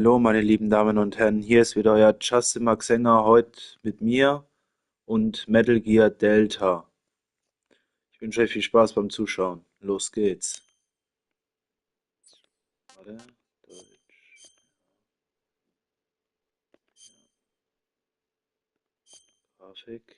Hallo, meine lieben Damen und Herren, hier ist wieder euer Justin Sänger, heute mit mir und Metal Gear Delta. Ich wünsche euch viel Spaß beim Zuschauen. Los geht's. Warte, Deutsch, Grafik.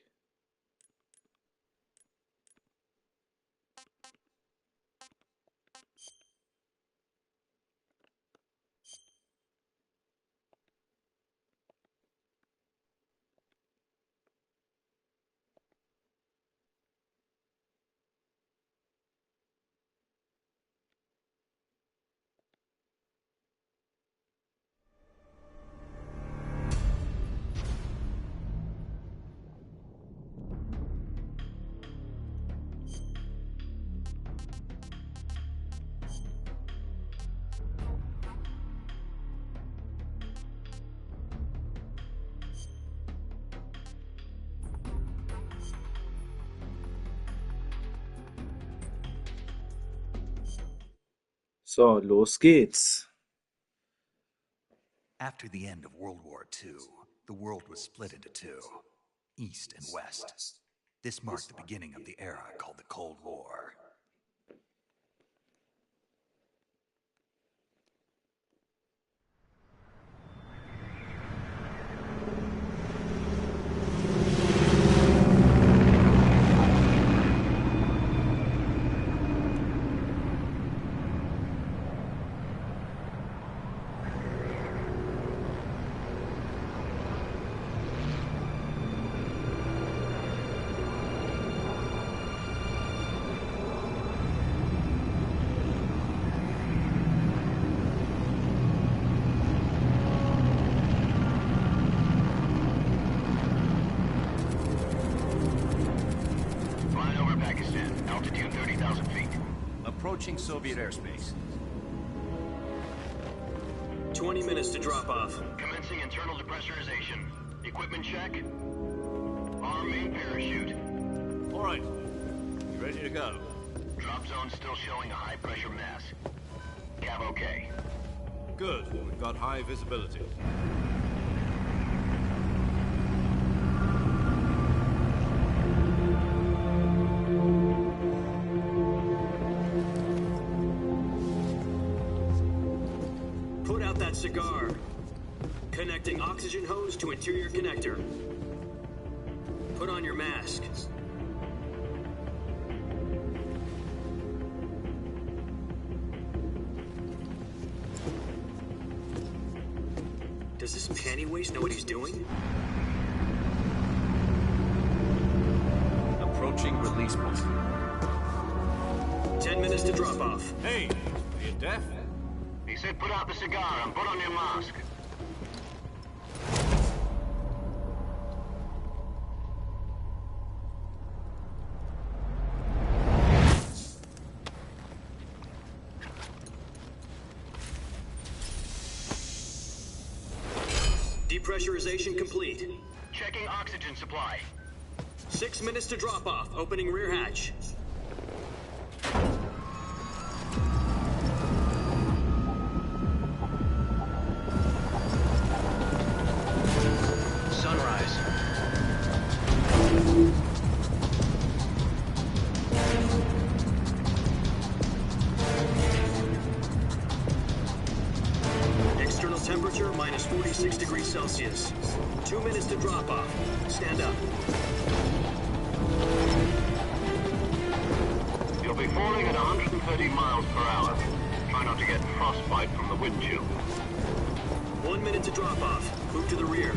So, los geht's. After the end of World War II, the world was split into two, East and West. This marked the beginning of the era called the Cold War. Altitude 30,000 feet. Approaching Soviet airspace. 20 minutes to drop off. Commencing internal depressurization. Equipment check. Arm main parachute. All right. You ready to go? Drop zone still showing a high pressure mass. Cav okay. Good. We've got high visibility. Put out that cigar. Connecting oxygen hose to interior connector. Put on your mask. Does this panty waste know what he's doing? Approaching release point. 10 minutes to drop off. Hey, are you deaf? He said put out the cigar and put on your mask. Depressurization complete. Checking oxygen supply. 6 minutes to drop off. Opening rear hatch. Sunrise. External temperature minus 46 degrees Celsius. 2 minutes to drop off. Stand up. You'll be falling at 130 miles per hour. Try not to get frostbite from the wind chill. 1 minute to drop off. Move to the rear.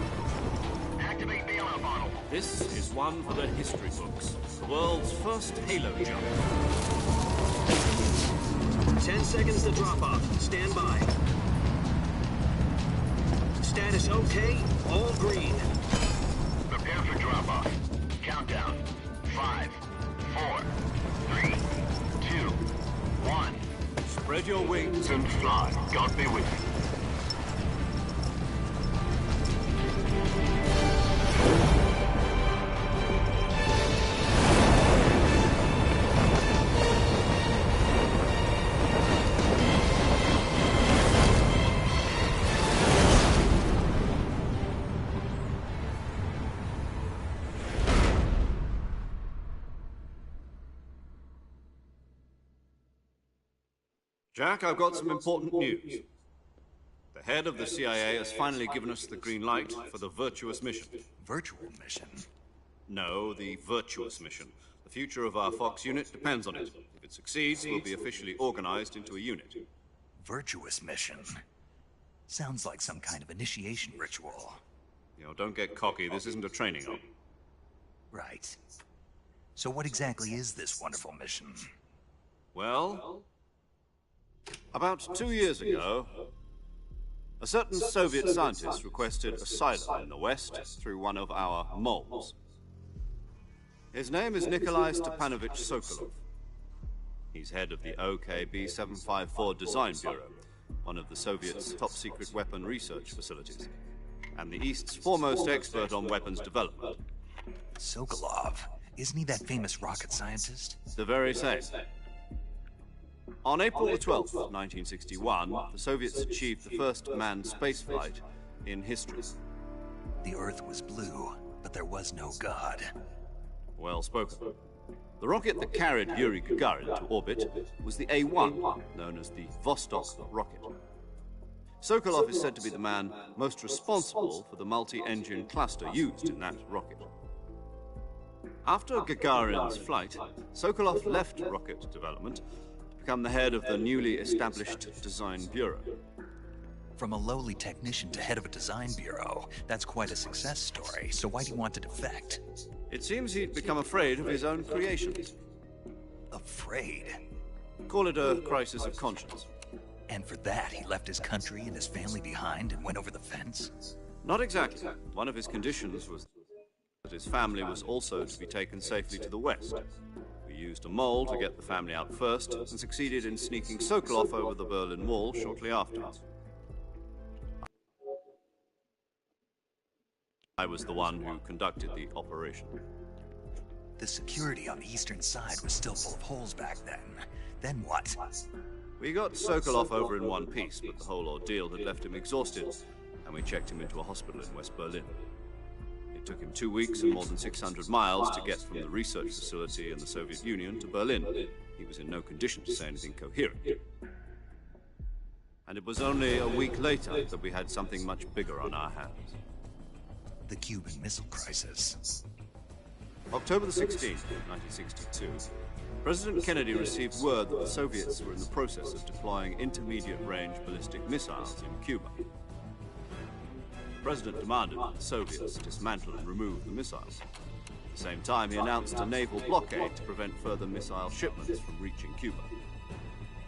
Activate bailout bottle. This is one for the history books. The world's first Halo jump. 10 seconds to drop off. Stand by. Status okay. All green. Prepare for drop off. Countdown. 5, 4, 3, 2, 1. Spread your wings And fly. God be with you. Jack, I've got some important news. The head of the CIA has finally given us the green light for the virtuous mission. Virtual mission? No, the virtuous mission. The future of our Fox unit depends on it. If it succeeds, we'll be officially organized into a unit. Virtuous mission? Sounds like some kind of initiation ritual. You know, don't get cocky. This isn't a training op. Right. So what exactly is this wonderful mission? Well, about 2 years ago, a certain Soviet scientist requested asylum in the West through one of our moles. His name is Nikolai Stepanovich Sokolov. He's head of the OKB 754 Design Bureau, one of the Soviets' top-secret weapon research facilities, and the East's foremost expert on weapons development. Sokolov? Isn't he that famous rocket scientist? The very same. On April the 12th, 1961, the Soviets achieved the first manned spaceflight in history. The Earth was blue, but there was no God. Well spoken. The rocket that carried Yuri Gagarin to orbit was the A-1, known as the Vostok rocket. Sokolov is said to be the man most responsible for the multi-engine cluster used in that rocket. After Gagarin's flight, Sokolov left rocket development to become the head of the newly established Design Bureau. From a lowly technician to head of a design bureau, that's quite a success story, so why do you want to defect? It seems he'd become afraid of his own creations. Afraid? Call it a crisis of conscience. And for that, he left his country and his family behind and went over the fence? Not exactly. One of his conditions was that his family was also to be taken safely to the West. We used a mole to get the family out first and succeeded in sneaking Sokolov over the Berlin Wall shortly afterwards. I was the one who conducted the operation. The security on the eastern side was still full of holes back then. Then what? We got Sokolov over in one piece, but the whole ordeal had left him exhausted, and we checked him into a hospital in West Berlin. It took him 2 weeks and more than 600 miles to get from the research facility in the Soviet Union to Berlin. He was in no condition to say anything coherent. And it was only a week later that we had something much bigger on our hands. The Cuban Missile Crisis. October the 16th, 1962, President Kennedy received word that the Soviets were in the process of deploying intermediate-range ballistic missiles in Cuba. The President demanded that the Soviets dismantle and remove the missiles. At the same time, he announced a naval blockade to prevent further missile shipments from reaching Cuba.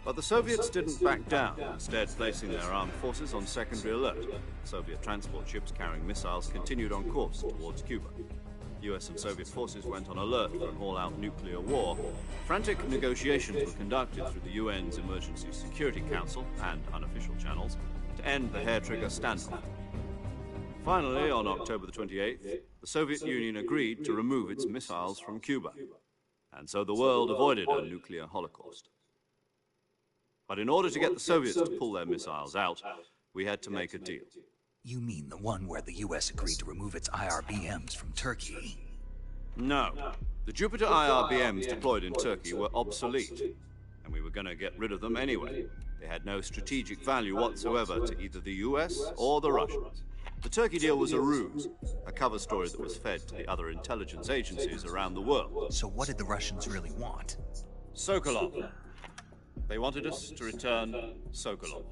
But the Soviets didn't back down, instead placing their armed forces on secondary alert. Soviet transport ships carrying missiles continued on course towards Cuba. US and Soviet forces went on alert for an all-out nuclear war. Frantic negotiations were conducted through the UN's Emergency Security Council and unofficial channels to end the hair-trigger standoff. Finally, on October the 28th, the Soviet Union agreed to remove its missiles from Cuba. And so the world avoided a nuclear holocaust. But in order to get the Soviets to pull their missiles out, we had to make a deal. You mean the one where the US agreed to remove its IRBMs from Turkey? No. The Jupiter IRBMs deployed in Turkey were obsolete, and we were going to get rid of them anyway. They had no strategic value whatsoever to either the US or the Russians. The Turkey deal was a ruse, a cover story that was fed to the other intelligence agencies around the world. So what did the Russians really want? Sokolov. They wanted us to return Sokolov.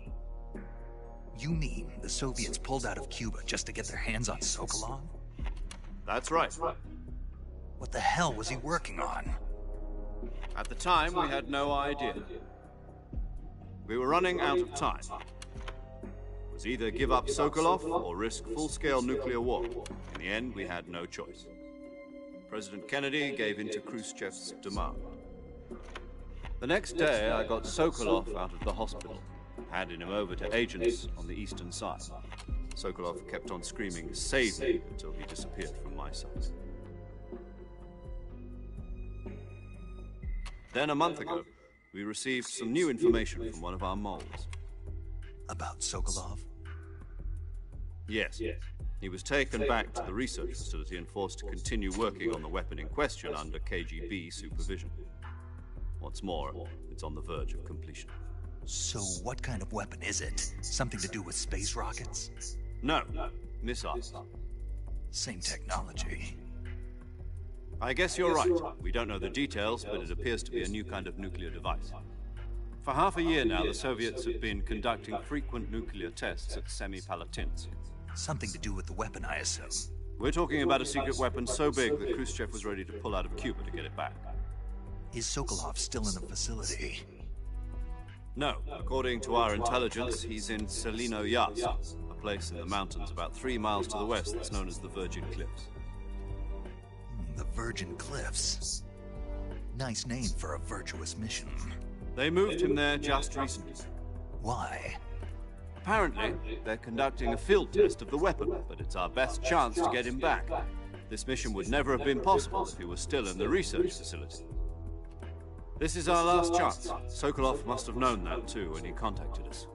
You mean the Soviets pulled out of Cuba just to get their hands on Sokolov? That's right. What the hell was he working on? At the time, we had no idea. We were running out of time. It was either give up Sokolov or risk full-scale nuclear war. In the end, we had no choice. President Kennedy gave in to Khrushchev's demand. The next day, I got Sokolov out of the hospital, handed him over to agents on the eastern side. Sokolov kept on screaming, "Save me," until he disappeared from my sight. Then a month ago, we received some new information from one of our moles. About Sokolov? Yes. He was taken back to the research facility and forced to continue working on the weapon in question under KGB supervision. What's more, it's on the verge of completion. So what kind of weapon is it? Something to do with space rockets? No, missiles. Same technology. I guess you're right. We don't know the details, but it appears to be a new kind of nuclear device. For half a year now, the Soviets have been conducting frequent nuclear tests at Semipalatinsk. Something to do with the weapon, I assume. We're talking about a secret weapon so big that Khrushchev was ready to pull out of Cuba to get it back. Is Sokolov still in the facility? No, according to our intelligence, he's in Selino Yas, a place in the mountains about 3 miles to the west that's known as the Virgin Cliffs. The Virgin Cliffs. Nice name for a virtuous mission. They moved him there just recently. Why? Apparently, they're conducting a field test of the weapon, but it's our best chance to get him back. This mission would never have been possible if he was still in the research facility. This is our last chance. Sokolov must have known that too when he contacted us.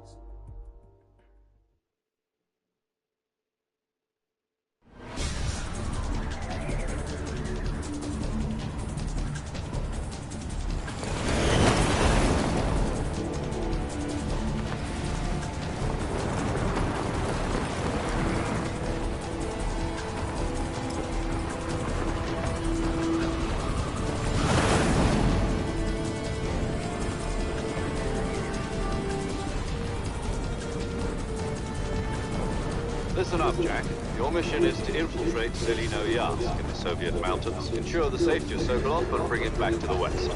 Listen up, Jack. Your mission is to infiltrate Selino Yas in the Soviet mountains, ensure the safety of Sokolov, and bring it back to the west.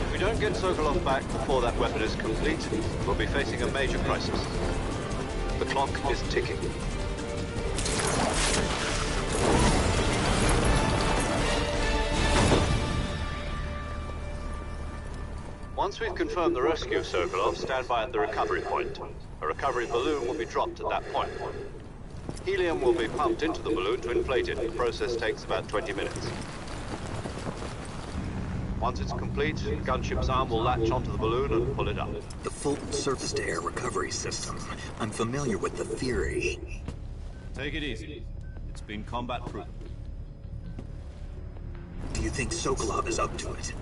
If we don't get Sokolov back before that weapon is complete, we'll be facing a major crisis. The clock is ticking. Once we've confirmed the rescue of Sokolov, stand by at the recovery point. A recovery balloon will be dropped at that point. Helium will be pumped into the balloon to inflate it. The process takes about 20 minutes. Once it's complete, the gunship's arm will latch onto the balloon and pull it up. The full surface-to-air recovery system. I'm familiar with the theory. Take it easy. It's been combat-proven. Do you think Sokolov is up to it?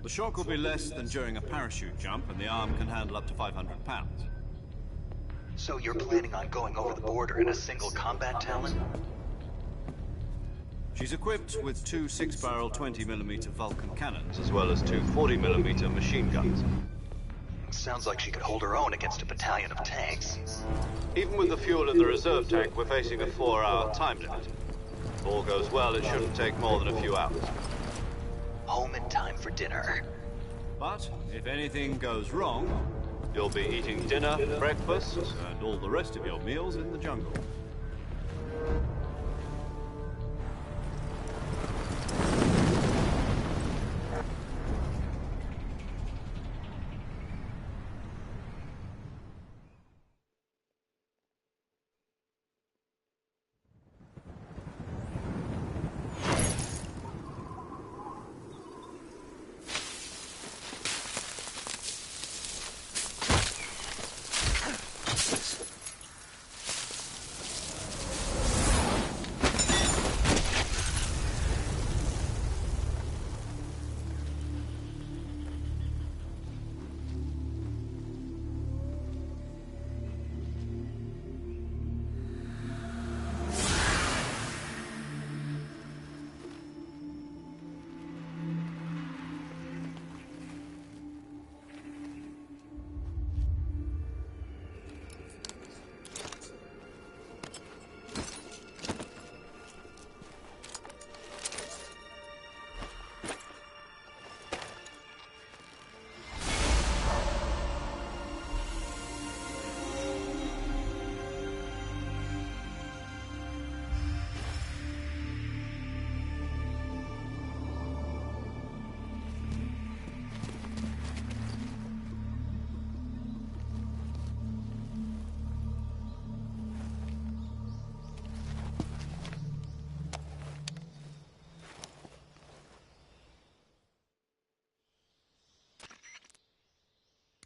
The shock will be less than during a parachute jump, and the arm can handle up to 500 pounds. So you're planning on going over the border in a single combat Talon? She's equipped with 2 6-barrel 20mm Vulcan cannons, as well as 2 40mm machine guns. Sounds like she could hold her own against a battalion of tanks. Even with the fuel in the reserve tank, we're facing a 4-hour time limit. If all goes well, it shouldn't take more than a few hours. Home in time for dinner. But if anything goes wrong, you'll be eating dinner, breakfast, and all the rest of your meals in the jungle.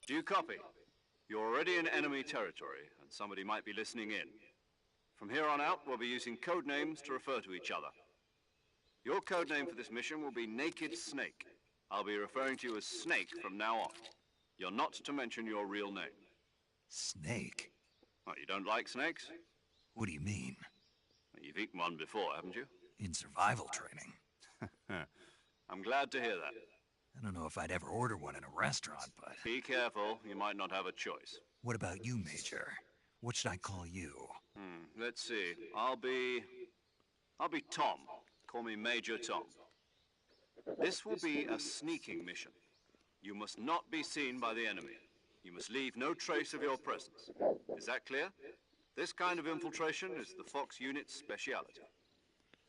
Do you copy? You're already in enemy territory, and somebody might be listening in. From here on out, we'll be using code names to refer to each other. Your code name for this mission will be Naked Snake. I'll be referring to you as Snake from now on. You're not to mention your real name. Snake? What, you don't like snakes? What do you mean? You've eaten one before, haven't you? In survival training? I'm glad to hear that. I don't know if I'd ever order one in a restaurant, but... Be careful, you might not have a choice. What about you, Major? What should I call you? Let's see. I'll be Tom. Call me Major Tom. This will be a sneaking mission. You must not be seen by the enemy. You must leave no trace of your presence. Is that clear? This kind of infiltration is the Fox unit's speciality.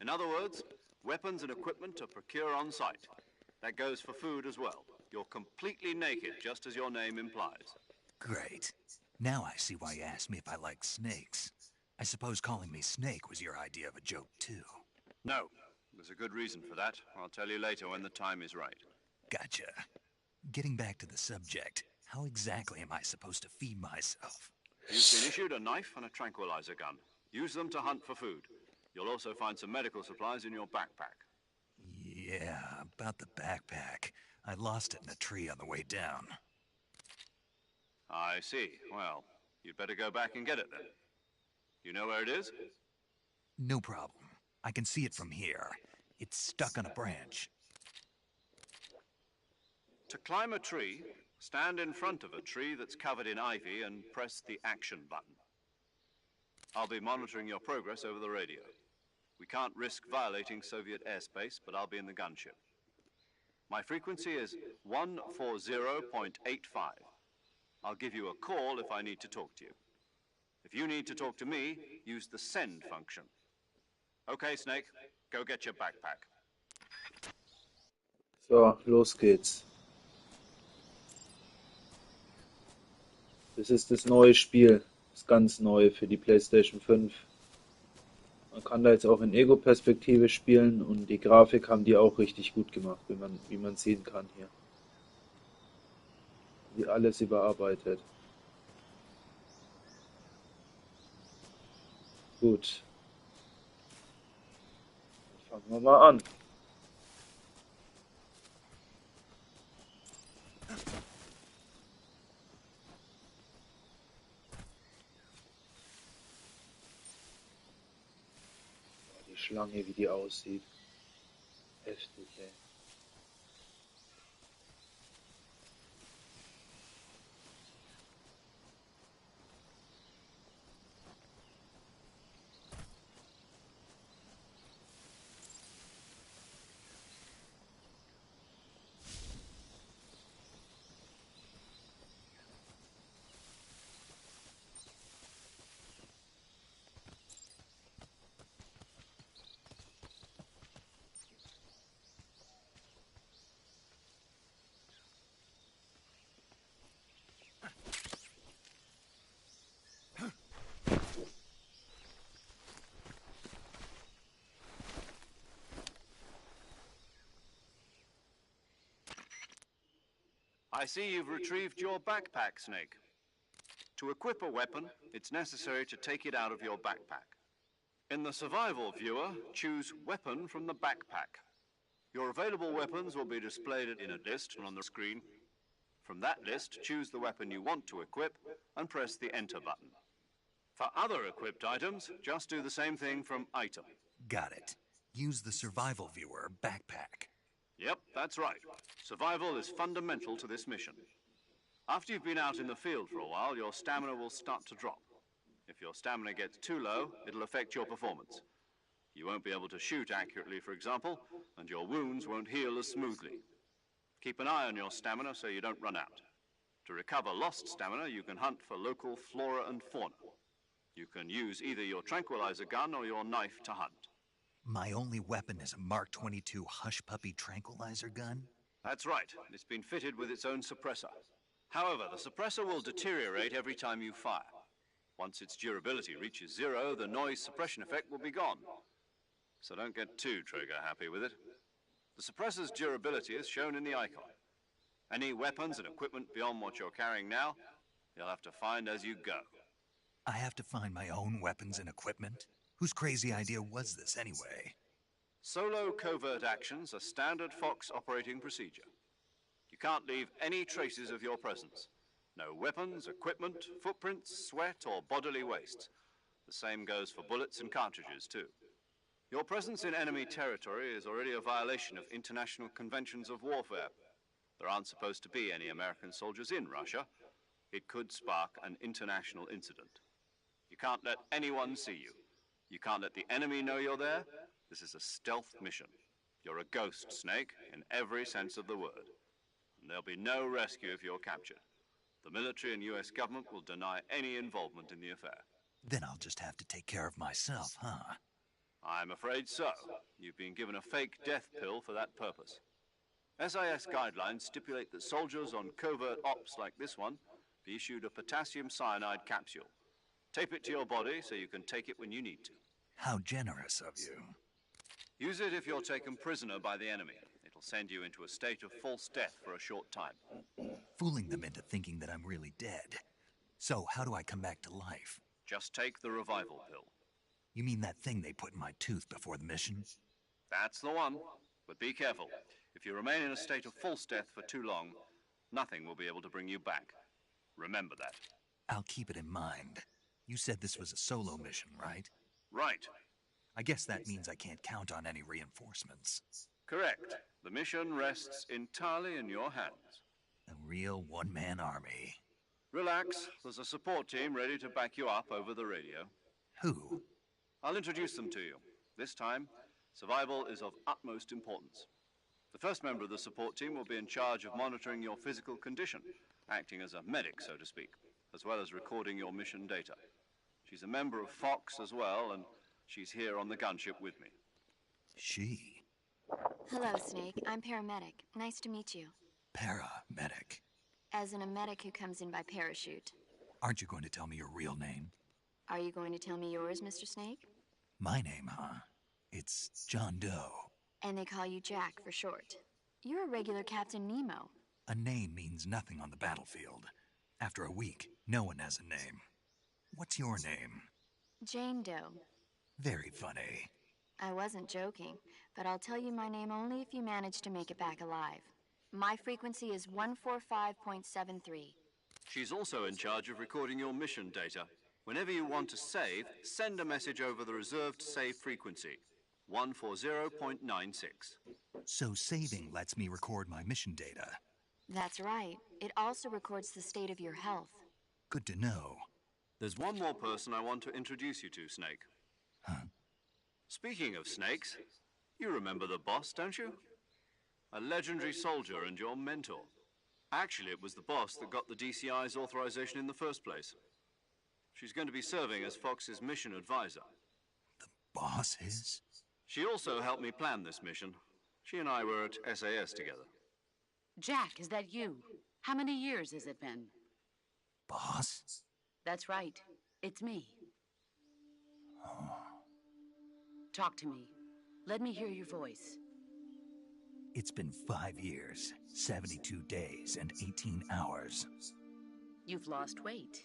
In other words, weapons and equipment are procured on site. That goes for food as well. You're completely naked, just as your name implies. Great. Now I see why you asked me if I like snakes. I suppose calling me Snake was your idea of a joke, too. No, there's a good reason for that. I'll tell you later when the time is right. Gotcha. Getting back to the subject, how exactly am I supposed to feed myself? You've been issued a knife and a tranquilizer gun. Use them to hunt for food. You'll also find some medical supplies in your backpack. Yeah, about the backpack. I lost it in a tree on the way down. I see. Well, you'd better go back and get it then. You know where it is? No problem. I can see it from here. It's stuck on a branch. To climb a tree, stand in front of a tree that's covered in ivy and press the action button. I'll be monitoring your progress over the radio. We can't risk violating Soviet airspace, but I'll be in the gunship. My frequency is 140.85. I'll give you a call if I need to talk to you. If you need to talk to me, use the send function. Okay, Snake, go get your backpack. So, los geht's. Das ist das neue Spiel. Das ganz neu für die PlayStation 5. Man kann da jetzt auch in Ego-Perspektive spielen und die Grafik haben die auch richtig gut gemacht, wie man sehen kann hier. Wie alles überarbeitet. Gut. Fangen wir mal an. Die Schlange, wie die aussieht. Heftig, ey. I see you've retrieved your backpack, Snake. To equip a weapon, it's necessary to take it out of your backpack. In the survival viewer, choose Weapon from the backpack. Your available weapons will be displayed in a list on the screen. From that list, choose the weapon you want to equip and press the Enter button. For other equipped items, just do the same thing from Item. Got it. Use the survival viewer backpack. Yep, that's right. Survival is fundamental to this mission. After you've been out in the field for a while, your stamina will start to drop. If your stamina gets too low, it'll affect your performance. You won't be able to shoot accurately, for example, and your wounds won't heal as smoothly. Keep an eye on your stamina so you don't run out. To recover lost stamina, you can hunt for local flora and fauna. You can use either your tranquilizer gun or your knife to hunt. My only weapon is a Mark 22 Hush Puppy tranquilizer gun? That's right. It's been fitted with its own suppressor. However, the suppressor will deteriorate every time you fire. Once its durability reaches 0, the noise suppression effect will be gone. So don't get too trigger-happy with it. The suppressor's durability is shown in the icon. Any weapons and equipment beyond what you're carrying now, you'll have to find as you go. I have to find my own weapons and equipment? Whose crazy idea was this, anyway? Solo covert actions are standard Fox operating procedure. You can't leave any traces of your presence. No weapons, equipment, footprints, sweat, or bodily waste. The same goes for bullets and cartridges, too. Your presence in enemy territory is already a violation of international conventions of warfare. There aren't supposed to be any American soldiers in Russia. It could spark an international incident. You can't let anyone see you. You can't let the enemy know you're there. This is a stealth mission. You're a ghost, Snake, in every sense of the word. And there'll be no rescue if you're captured. The military and US government will deny any involvement in the affair. Then I'll just have to take care of myself, huh? I'm afraid so. You've been given a fake death pill for that purpose. SIS guidelines stipulate that soldiers on covert ops like this one be issued a potassium cyanide capsule. Tape it to your body so you can take it when you need to. How generous of you. Use it if you're taken prisoner by the enemy. It'll send you into a state of false death for a short time. Fooling them into thinking that I'm really dead. So how do I come back to life? Just take the revival pill. You mean that thing they put in my tooth before the mission? That's the one. But be careful. If you remain in a state of false death for too long, nothing will be able to bring you back. Remember that. I'll keep it in mind. You said this was a solo mission, right? Right. I guess that means I can't count on any reinforcements. Correct. The mission rests entirely in your hands. A real one-man army. Relax. There's a support team ready to back you up over the radio. Who? I'll introduce them to you. This time, survival is of utmost importance. The first member of the support team will be in charge of monitoring your physical condition, acting as a medic, so to speak, as well as recording your mission data. She's a member of Fox as well, and she's here on the gunship with me. She? Hello, Snake. I'm paramedic. Nice to meet you. Paramedic. As in a medic who comes in by parachute. Aren't you going to tell me your real name? Are you going to tell me yours, Mr. Snake? My name, huh? It's John Doe. And they call you Jack for short. You're a regular Captain Nemo. A name means nothing on the battlefield. After a week, no one has a name. What's your name? Jane Doe. Very funny. I wasn't joking, but I'll tell you my name only if you manage to make it back alive. My frequency is 145.73. She's also in charge of recording your mission data. Whenever you want to save, send a message over the reserved save frequency, 140.96. So saving lets me record my mission data. That's right. It also records the state of your health. Good to know. There's one more person I want to introduce you to, Snake. Huh? Speaking of snakes, you remember the boss, don't you? A legendary soldier and your mentor. Actually, it was the boss that got the DCI's authorization in the first place. She's going to be serving as Fox's mission advisor. The boss is? She also helped me plan this mission. She and I were at SAS together. Jack, is that you? How many years has it been? Boss? That's right. It's me. Talk to me. Let me hear your voice. It's been 5 years, 72 days, and 18 hours. You've lost weight.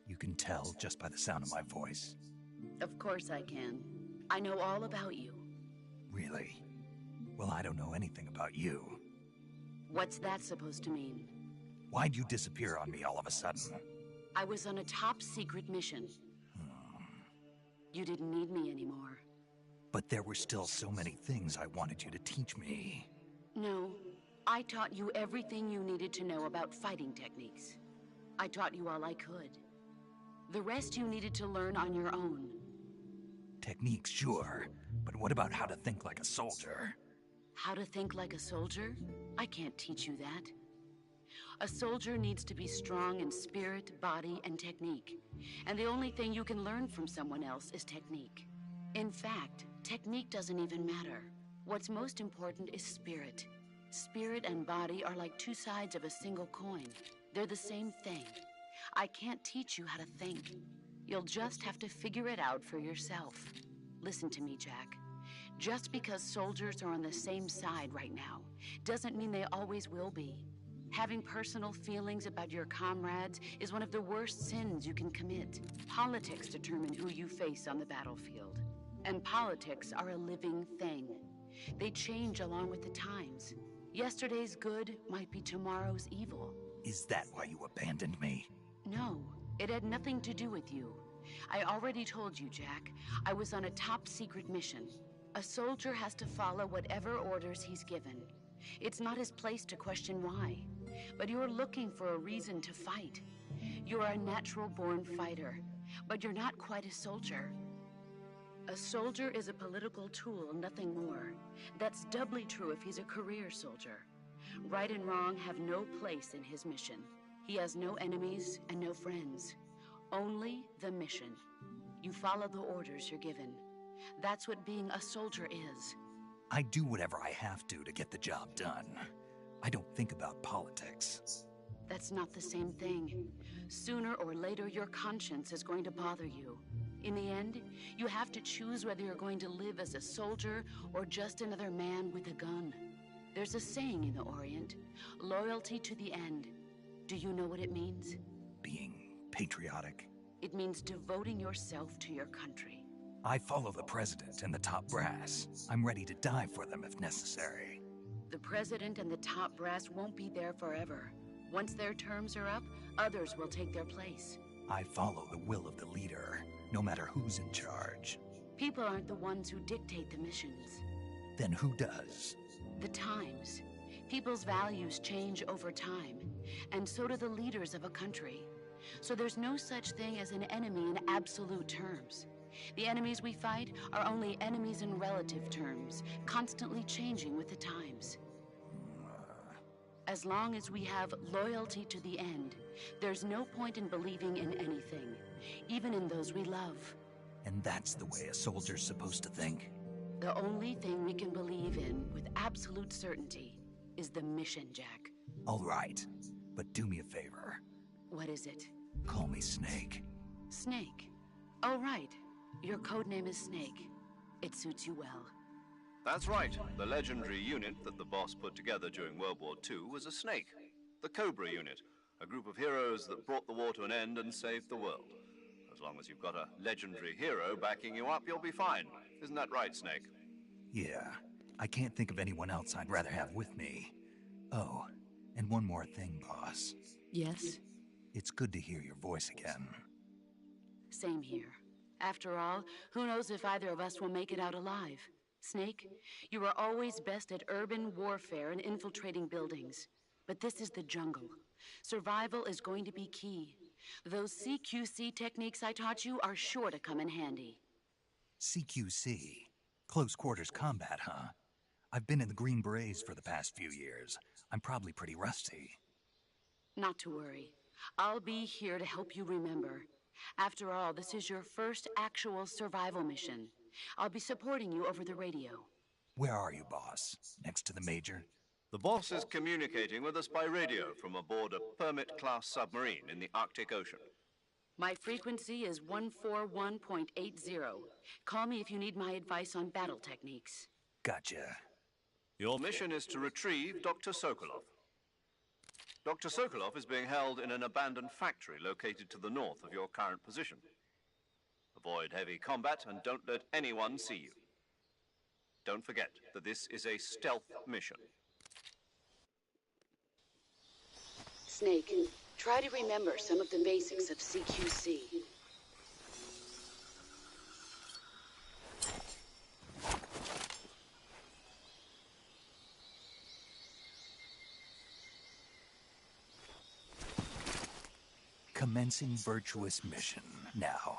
You can tell just by the sound of my voice. Of course I can. I know all about you. Really? Well, I don't know anything about you. What's that supposed to mean? Why'd you disappear on me all of a sudden? I was on a top-secret mission. You didn't need me anymore. But there were still so many things I wanted you to teach me. No, I taught you everything you needed to know about fighting techniques. I taught you all I could. The rest you needed to learn on your own. Techniques, sure. But what about how to think like a soldier? How to think like a soldier? I can't teach you that. A soldier needs to be strong in spirit, body, and technique. And the only thing you can learn from someone else is technique. In fact, technique doesn't even matter. What's most important is spirit. Spirit and body are like two sides of a single coin. They're the same thing. I can't teach you how to think. You'll just have to figure it out for yourself. Listen to me, Jack. Just because soldiers are on the same side right now doesn't mean they always will be. Having personal feelings about your comrades is one of the worst sins you can commit. Politics determine who you face on the battlefield. And politics are a living thing. They change along with the times. Yesterday's good might be tomorrow's evil. Is that why you abandoned me? No, it had nothing to do with you. I already told you, Jack. I was on a top-secret mission. A soldier has to follow whatever orders he's given. It's not his place to question why. But you're looking for a reason to fight. You're a natural-born fighter, but you're not quite a soldier. A soldier is a political tool, nothing more. That's doubly true if he's a career soldier. Right and wrong have no place in his mission. He has no enemies and no friends. Only the mission. You follow the orders you're given. That's what being a soldier is. I do whatever I have to get the job done. I don't think about politics. That's not the same thing. Sooner or later, your conscience is going to bother you. In the end, you have to choose whether you're going to live as a soldier or just another man with a gun. There's a saying in the Orient, loyalty to the end. Do you know what it means? Being patriotic. It means devoting yourself to your country. I follow the president and the top brass. I'm ready to die for them if necessary. The president and the top brass won't be there forever. Once their terms are up, others will take their place. I follow the will of the leader, no matter who's in charge. People aren't the ones who dictate the missions. Then who does? The times. People's values change over time, and so do the leaders of a country. So there's no such thing as an enemy in absolute terms. The enemies we fight are only enemies in relative terms, constantly changing with the times. As long as we have loyalty to the end, there's no point in believing in anything, even in those we love. And that's the way a soldier's supposed to think? The only thing we can believe in with absolute certainty is the mission, Jack. All right, but do me a favor. What is it? Call me Snake. Snake. Oh, right. Your codename is Snake. It suits you well. That's right. The legendary unit that the boss put together during World War II was a snake. The Cobra unit, a group of heroes that brought the war to an end and saved the world. As long as you've got a legendary hero backing you up, you'll be fine. Isn't that right, Snake? Yeah. I can't think of anyone else I'd rather have with me. Oh, and one more thing, boss. Yes? It's good to hear your voice again. Same here. After all, who knows if either of us will make it out alive? Snake, you are always best at urban warfare and infiltrating buildings. But this is the jungle. Survival is going to be key. Those CQC techniques I taught you are sure to come in handy. CQC? Close quarters combat, huh? I've been in the Green Berets for the past few years. I'm probably pretty rusty. Not to worry. I'll be here to help you remember. After all, this is your first actual survival mission. I'll be supporting you over the radio. Where are you, boss? Next to the Major? The boss is communicating with us by radio from aboard a Permit-class submarine in the Arctic Ocean. My frequency is 141.80. Call me if you need my advice on battle techniques. Gotcha. Your mission is to retrieve Dr. Sokolov. Dr. Sokolov is being held in an abandoned factory located to the north of your current position. Avoid heavy combat and don't let anyone see you. Don't forget that this is a stealth mission. Snake, try to remember some of the basics of CQC. Commencing virtuous mission now.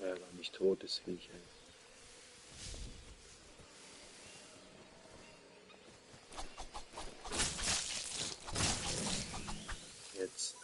Ärger mich totes Viech, ey. Jetzt.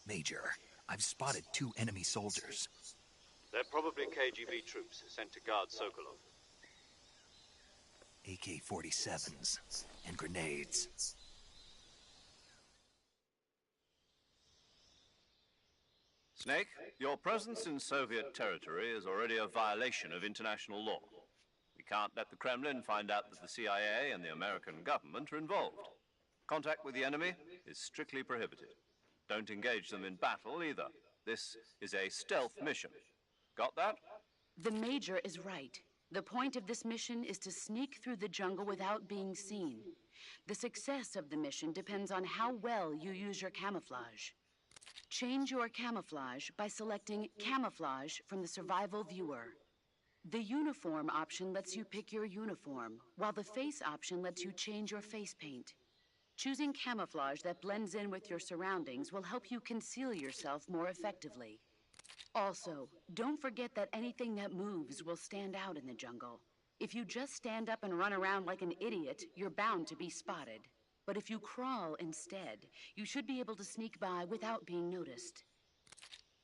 Major, I've spotted 2 enemy soldiers. They're probably KGB troops sent to guard Sokolov. AK-47s and grenades. Snake, your presence in Soviet territory is already a violation of international law. We can't let the Kremlin find out that the CIA and the American government are involved. Contact with the enemy is strictly prohibited. Don't engage them in battle either. This is a stealth mission. Got that? The Major is right. The point of this mission is to sneak through the jungle without being seen. The success of the mission depends on how well you use your camouflage. Change your camouflage by selecting Camouflage from the Survival Viewer. The Uniform option lets you pick your uniform, while the Face option lets you change your face paint. Choosing camouflage that blends in with your surroundings will help you conceal yourself more effectively. Also, don't forget that anything that moves will stand out in the jungle. If you just stand up and run around like an idiot, you're bound to be spotted. But if you crawl instead, you should be able to sneak by without being noticed.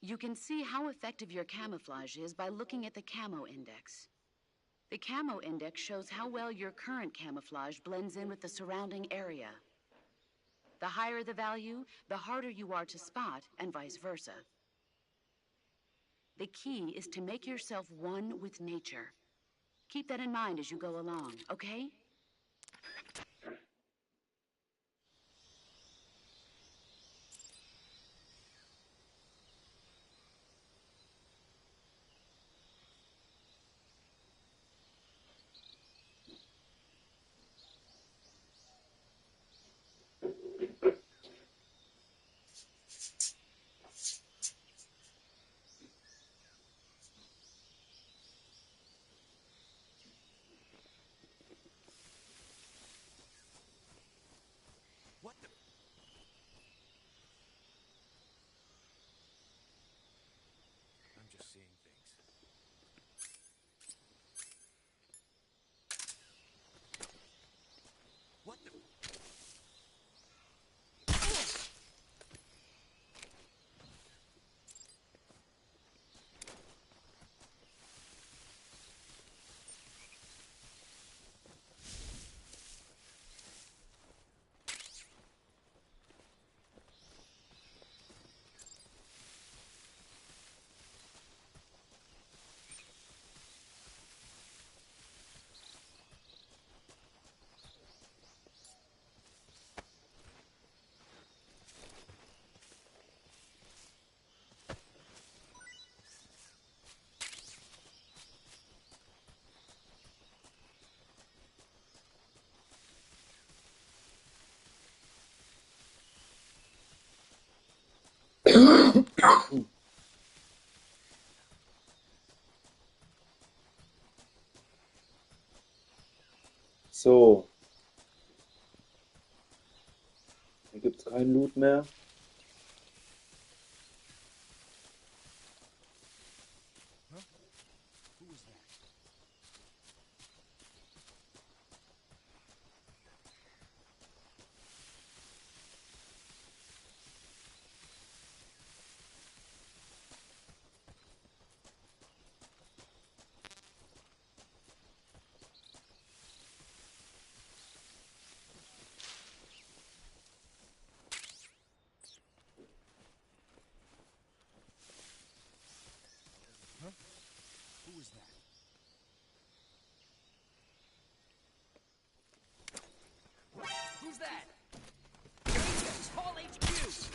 You can see how effective your camouflage is by looking at the Camo Index. The Camo Index shows how well your current camouflage blends in with the surrounding area. The higher the value, the harder you are to spot, and vice versa. The key is to make yourself one with nature. Keep that in mind as you go along, okay? What the? I'm just seeing things. What the? So, hier gibt's keinen Loot mehr. Who was that? Huh? Who was that? Who's that? Agents, call HQ!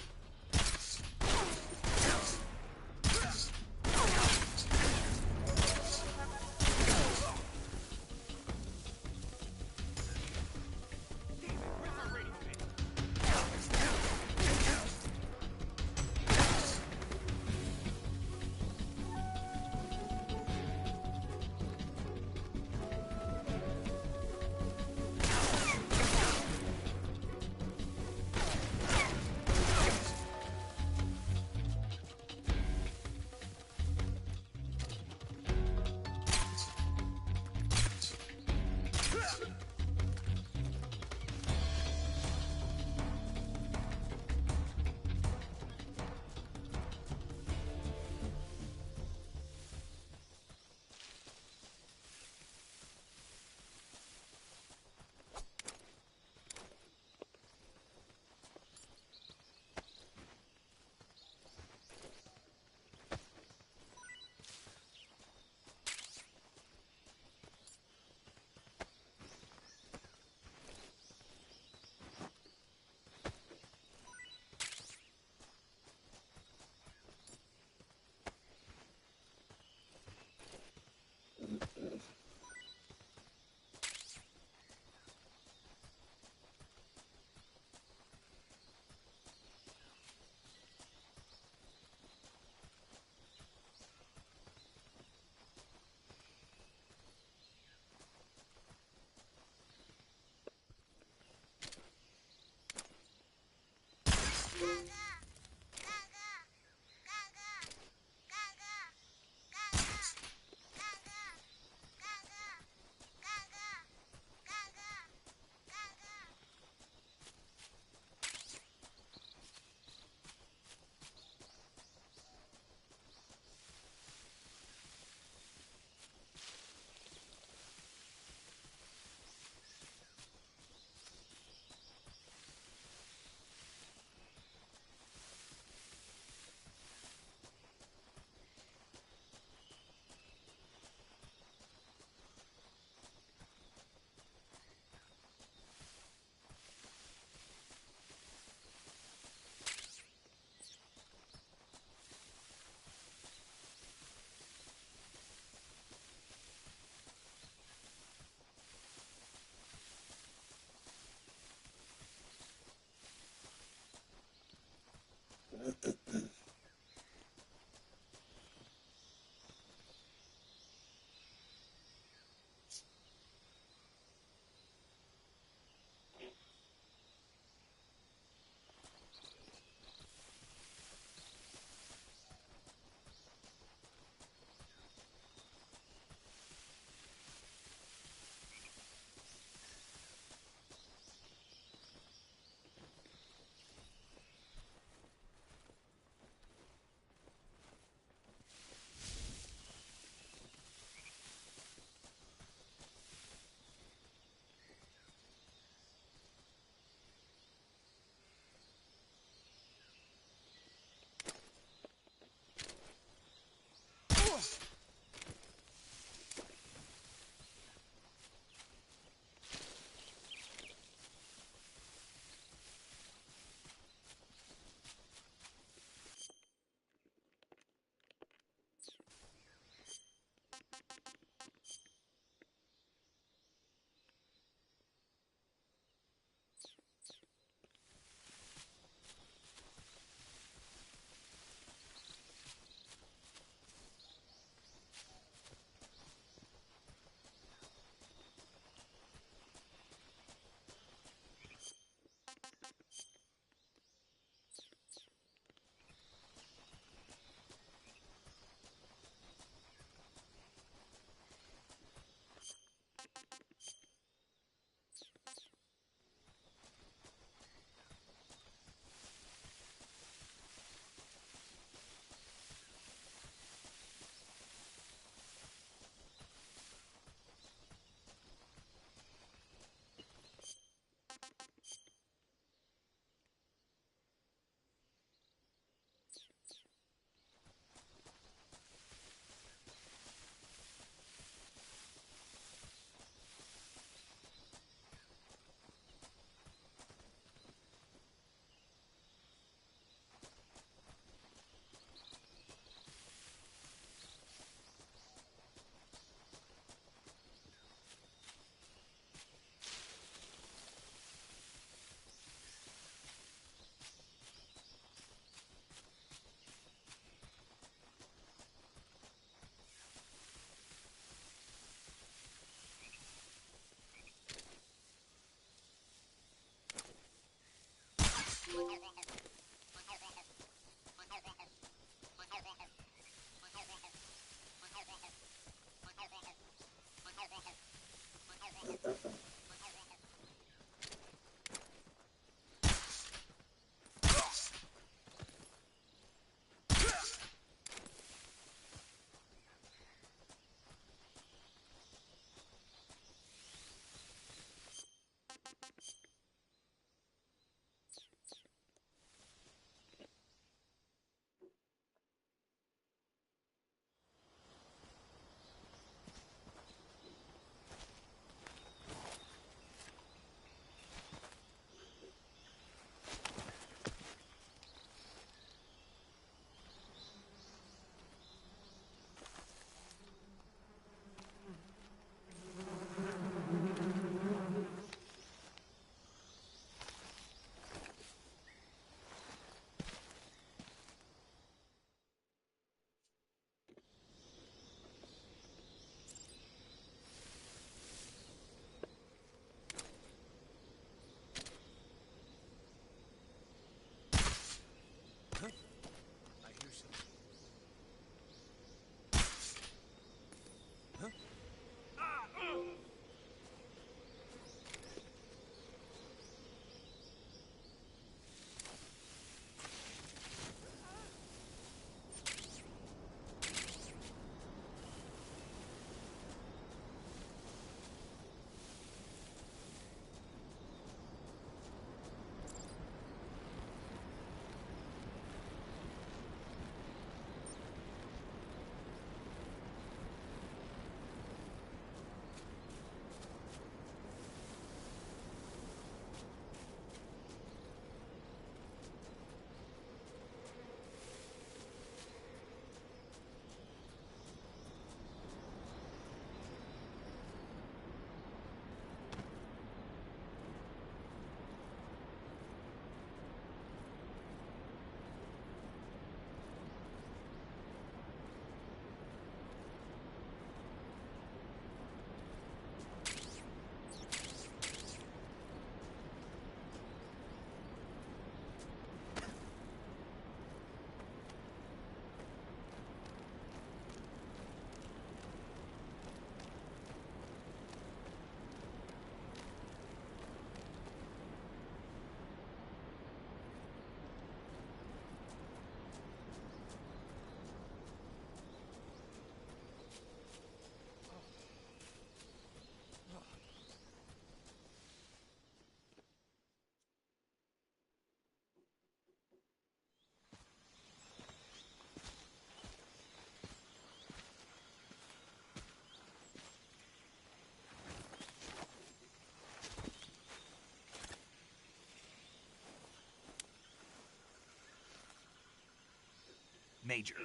Major,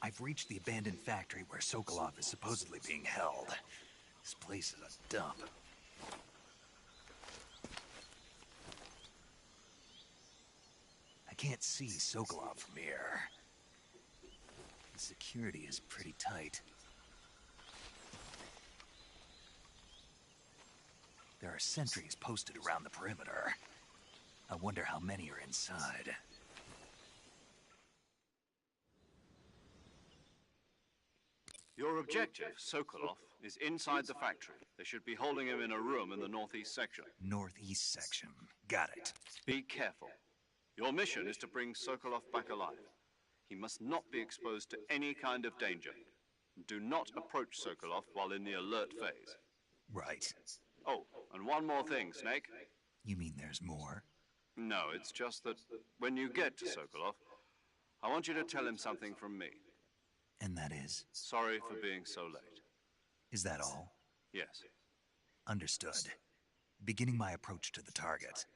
I've reached the abandoned factory where Sokolov is supposedly being held. This place is a dump. I can't see Sokolov from here. The security is pretty tight. There are sentries posted around the perimeter. I wonder how many are inside. Your objective, Sokolov, is inside the factory. They should be holding him in a room in the northeast section. Northeast section. Got it. Be careful. Your mission is to bring Sokolov back alive. He must not be exposed to any kind of danger. Do not approach Sokolov while in the alert phase. Right. Oh, and one more thing, Snake. You mean there's more? No, it's just that when you get to Sokolov, I want you to tell him something from me. And that is? Sorry for being so late. Is that all? Yes. Understood. Beginning my approach to the target.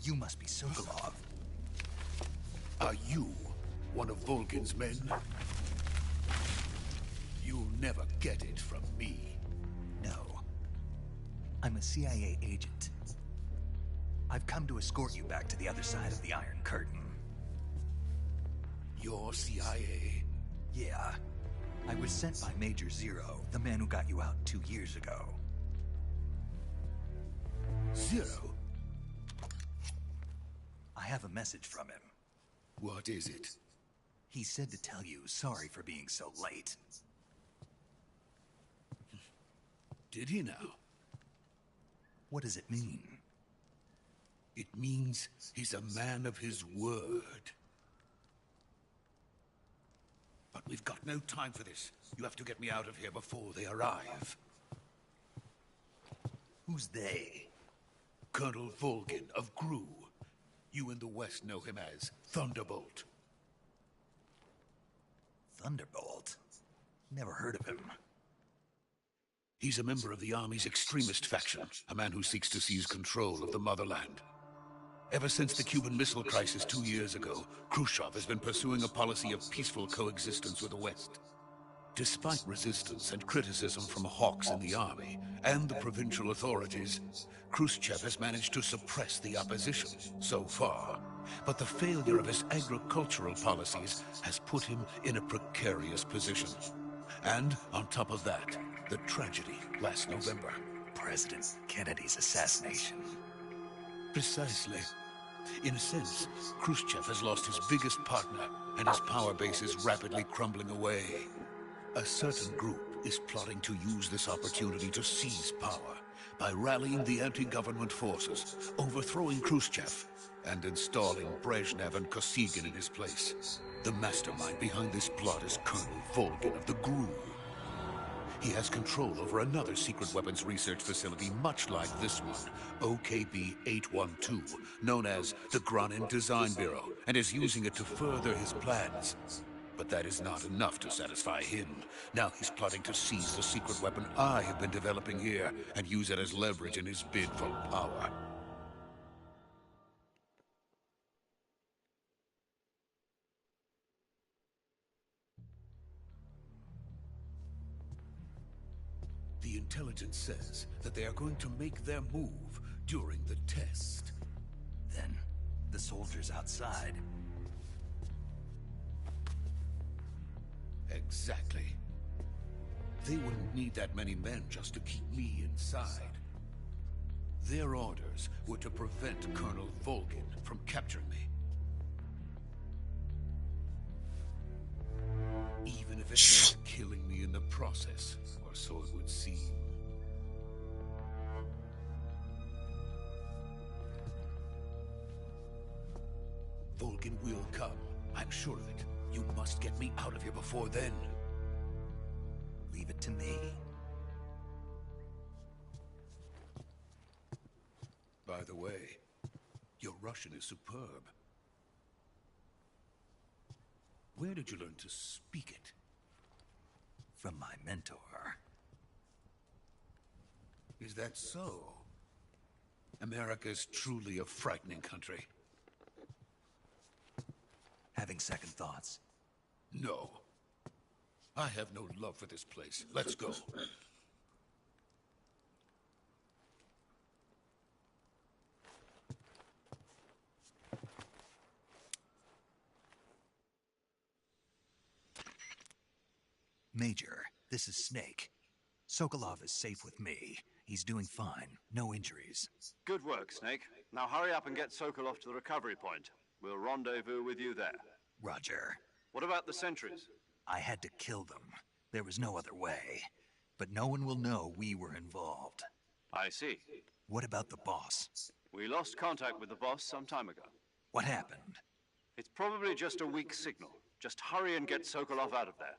You must be Sokolov. Are you one of Volgin's men? You'll never get it from me. No. I'm a CIA agent. I've come to escort you back to the other side of the Iron Curtain. You're CIA? Yeah. I was sent by Major Zero, the man who got you out 2 years ago. Zero? I have a message from him. What is it? He said to tell you sorry for being so late. Did he now? What does it mean? It means he's a man of his word. But we've got no time for this. You have to get me out of here before they arrive. Who's they? Colonel Volgin of Gru. You in the West know him as Thunderbolt. Thunderbolt? Never heard of him. He's a member of the Army's extremist faction, a man who seeks to seize control of the motherland. Ever since the Cuban Missile Crisis 2 years ago, Khrushchev has been pursuing a policy of peaceful coexistence with the West. Despite resistance and criticism from hawks in the army and the provincial authorities, Khrushchev has managed to suppress the opposition so far. But the failure of his agricultural policies has put him in a precarious position. And on top of that, the tragedy last November. President Kennedy's assassination. Precisely. In a sense, Khrushchev has lost his biggest partner, and his power base is rapidly crumbling away. A certain group is plotting to use this opportunity to seize power by rallying the anti-government forces, overthrowing Khrushchev, and installing Brezhnev and Kosygin in his place. The mastermind behind this plot is Colonel Volgin of the GRU. He has control over another secret weapons research facility much like this one, OKB-812, known as the Granin Design Bureau, and is using it to further his plans. But that is not enough to satisfy him. Now he's plotting to seize the secret weapon I have been developing here and use it as leverage in his bid for power. The intelligence says that they are going to make their move during the test. Then, the soldiers outside. Exactly. They wouldn't need that many men just to keep me inside. Their orders were to prevent Colonel Volgin from capturing me. Even if it meant killing me in the process, or so it would seem. Volgin will come. I'm sure of it. You must get me out of here before then. Leave it to me. By the way, your Russian is superb. Where did you learn to speak it? from my mentor. Is that so? America's truly a frightening country. Having second thoughts? No. I have no love for this place. Let's go. Major, this is Snake. Sokolov is safe with me. He's doing fine. No injuries. Good work, Snake. Now hurry up and get Sokolov to the recovery point. We'll rendezvous with you there. Roger. What about the sentries? I had to kill them. There was no other way. But no one will know we were involved. I see. What about the boss? We lost contact with the boss some time ago. What happened? It's probably just a weak signal. Just hurry and get Sokolov out of there.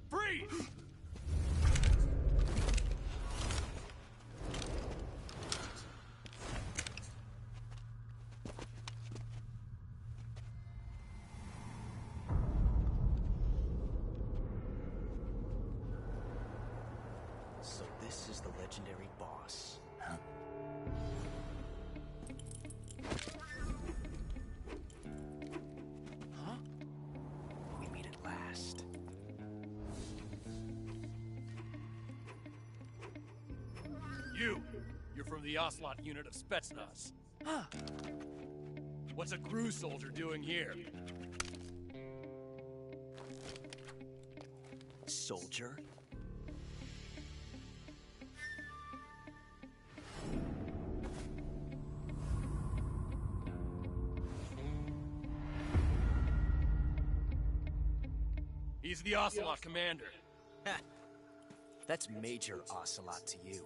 Freeze! So this is the legendary boss. Huh? Huh? We meet at last. You're from the Ocelot unit of Spetsnaz. Huh. What's a crew soldier doing here? Soldier? He's the Ocelot commander. Ha! That's Major Ocelot to you.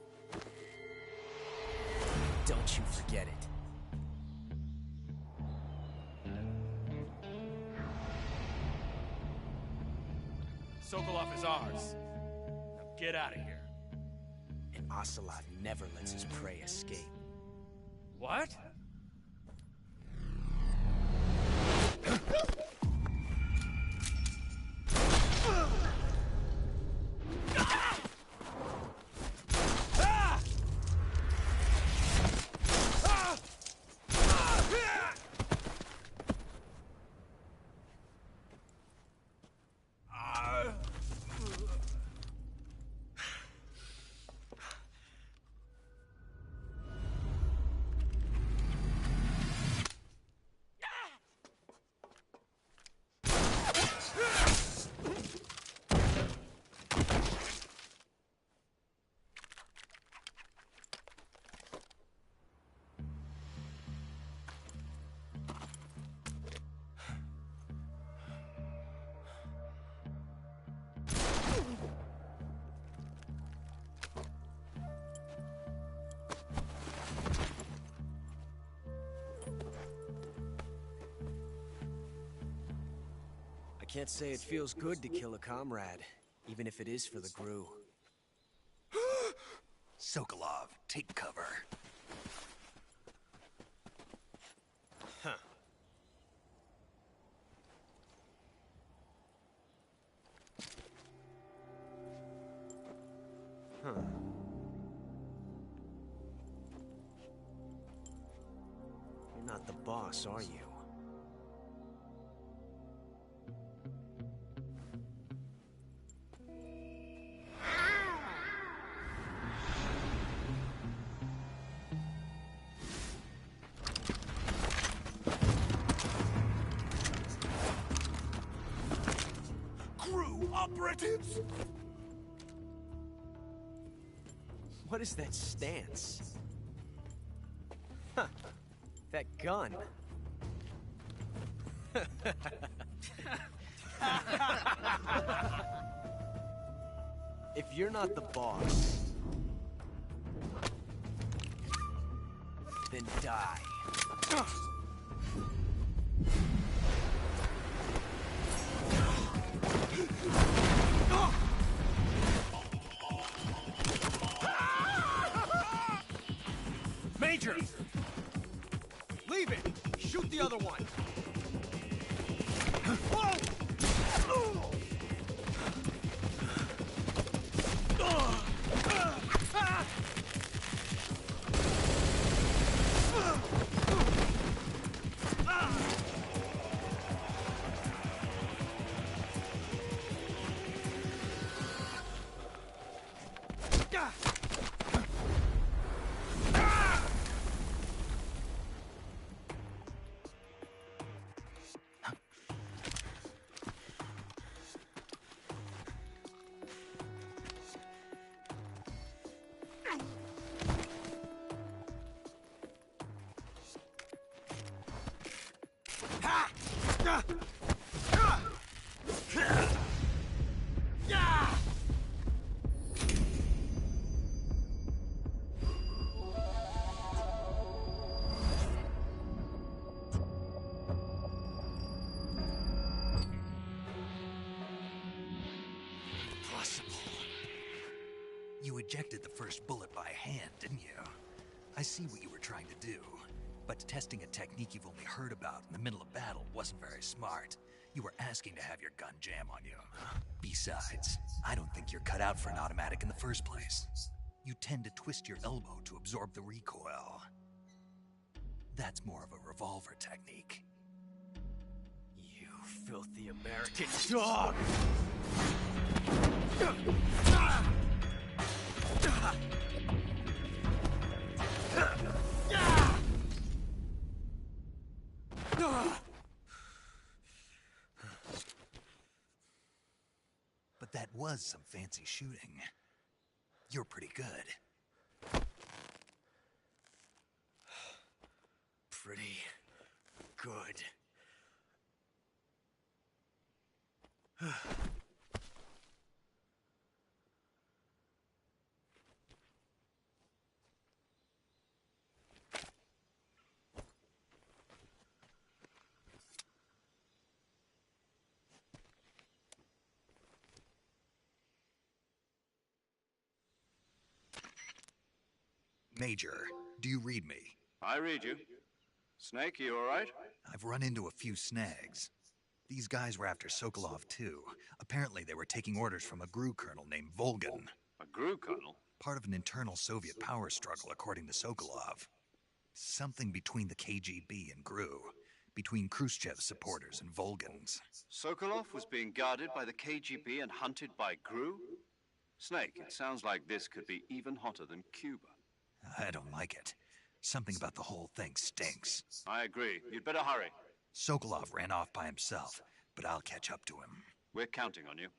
Don't you forget it. Sokolov is ours. Now get out of here. And Ocelot never lets his prey escape. What? I can't say it feels good to kill a comrade, even if it is for the GRU. Sokolov, take cover. Huh. Huh. You're not the boss, are you? Crew operatives! What is that stance? Huh. That gun. If you're not the boss, then die. Major! Leave it! Shoot the other one! You ejected the first bullet by hand, didn't you? I see what you were trying to do. But testing a technique you've only heard about in the middle of battle wasn't very smart. You were asking to have your gun jam on you. Besides, I don't think you're cut out for an automatic in the first place. You tend to twist your elbow to absorb the recoil. That's more of a revolver technique. You filthy American dog! But that was some fancy shooting. You're pretty good. Pretty good. Major, do you read me? I read you. Snake, you all right? I've run into a few snags. These guys were after Sokolov too. Apparently they were taking orders from a GRU colonel named Volgan. A GRU colonel? Part of an internal Soviet power struggle, according to Sokolov. Something between the KGB and GRU. Between Khrushchev's supporters and Volgan's. Sokolov was being guarded by the KGB and hunted by GRU? Snake, it sounds like this could be even hotter than Cuba. I don't like it. Something about the whole thing stinks. I agree. You'd better hurry. Sokolov ran off by himself, but I'll catch up to him. We're counting on you.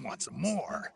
want some more.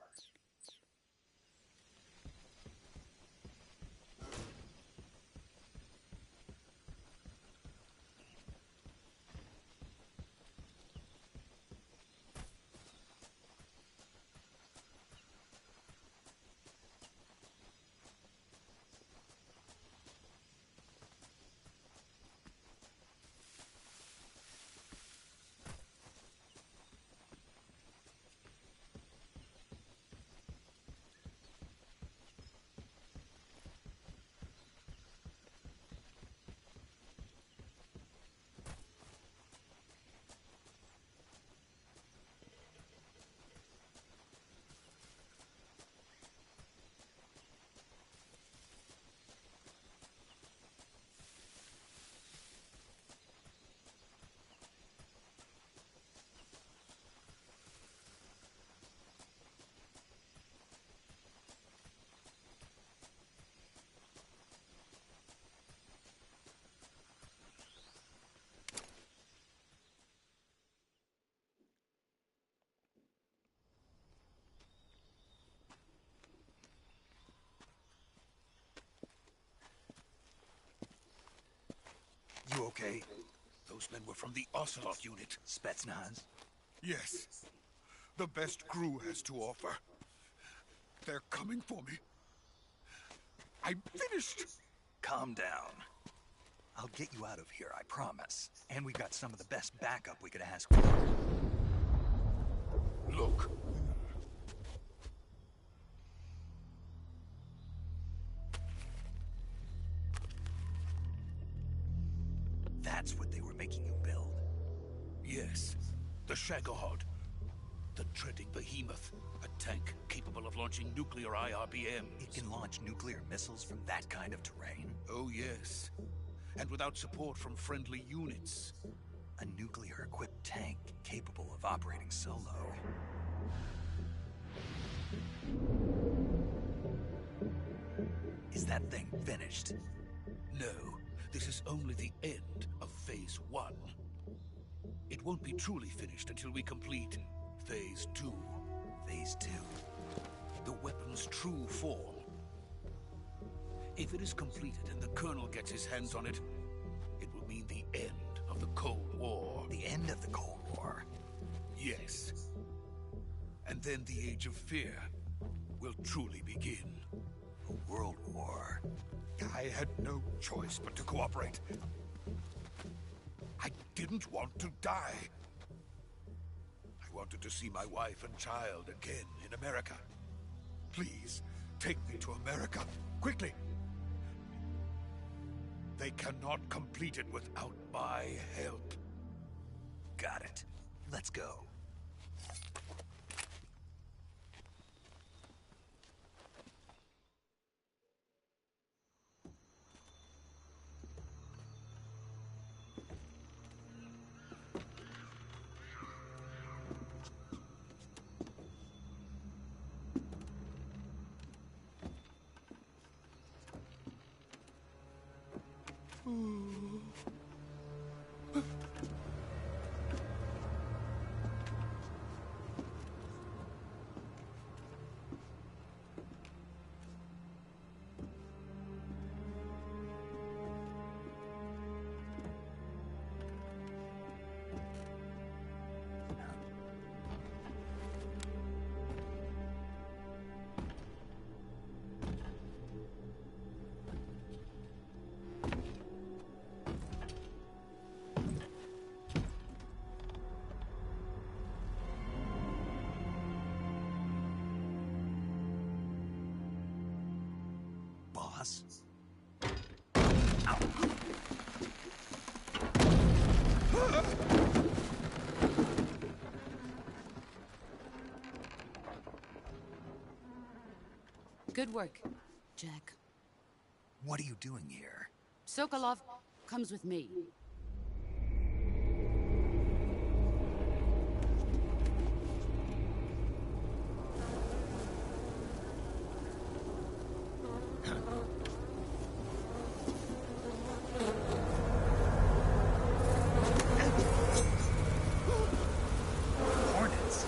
You okay? Those men were from the Ocelot unit. Spetsnaz? Yes. The best crew has to offer. They're coming for me. I'm finished. Calm down. I'll get you out of here, I promise. And we've got some of the best backup we could ask for. Look. That's what they were making you build? Yes. The Shagohod. The treading behemoth. A tank capable of launching nuclear IRBMs. It can launch nuclear missiles from that kind of terrain? Oh, yes. And without support from friendly units. A nuclear-equipped tank capable of operating solo. Is that thing finished? No. This is only the end of Phase 1. It won't be truly finished until we complete Phase 2. Phase 2? The weapon's true form. If it is completed and the Colonel gets his hands on it, it will mean the end of the Cold War. The end of the Cold War? Yes. And then the Age of Fear will truly begin. A world war? I had no choice but to cooperate. I didn't want to die. I wanted to see my wife and child again in America. Please, take me to America, quickly. They cannot complete it without my help. Got it. Let's go. Boss? Ow. Good work, Jack. What are you doing here? Sokolov comes with me. Hornets?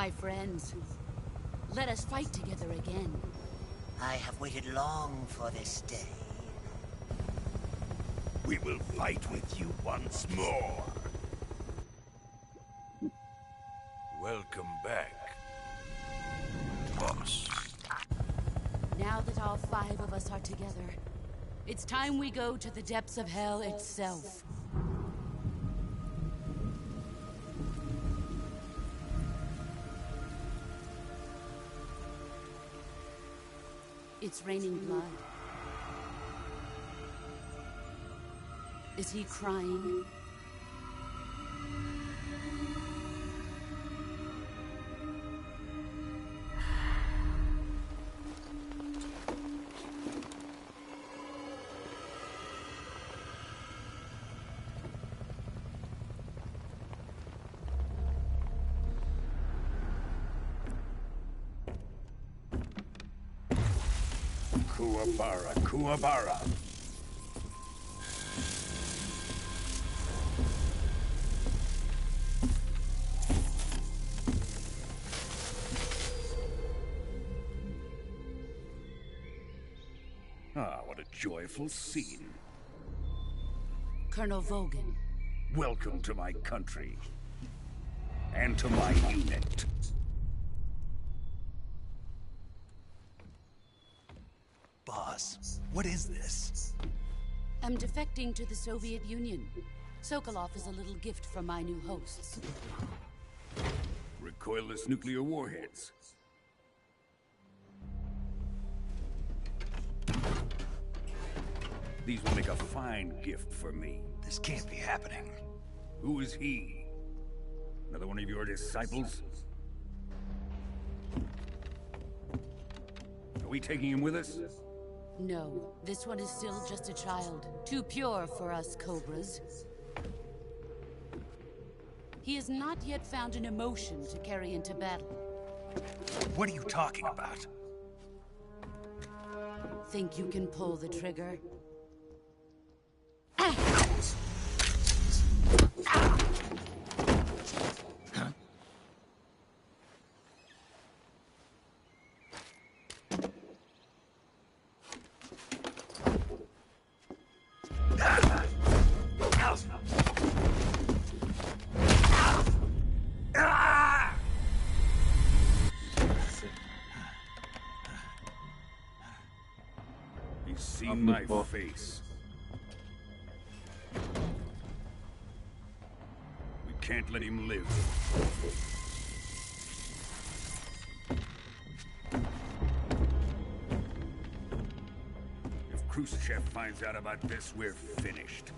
My friends, let us fight together again. I have waited long for this day. We will fight with you once more. Welcome back, boss. Now that all 5 of us are together, it's time we go to the depths of hell itself. It's raining blood. Is he crying? Kuwabara, Kuwabara. Ah, what a joyful scene. Colonel Vogan. Welcome to my country. And to my unit. Boss, what is this? I'm defecting to the Soviet Union. Sokolov is a little gift from my new hosts. Recoilless nuclear warheads. These will make a fine gift for me. This can't be happening. Who is he? Another one of your disciples? Are we taking him with us? No, this one is still just a child. Too pure for us Cobras. He has not yet found an emotion to carry into battle. What are you talking about? Think you can pull the trigger? He's seen my face. We can't let him live. If Khrushchev finds out about this, we're finished.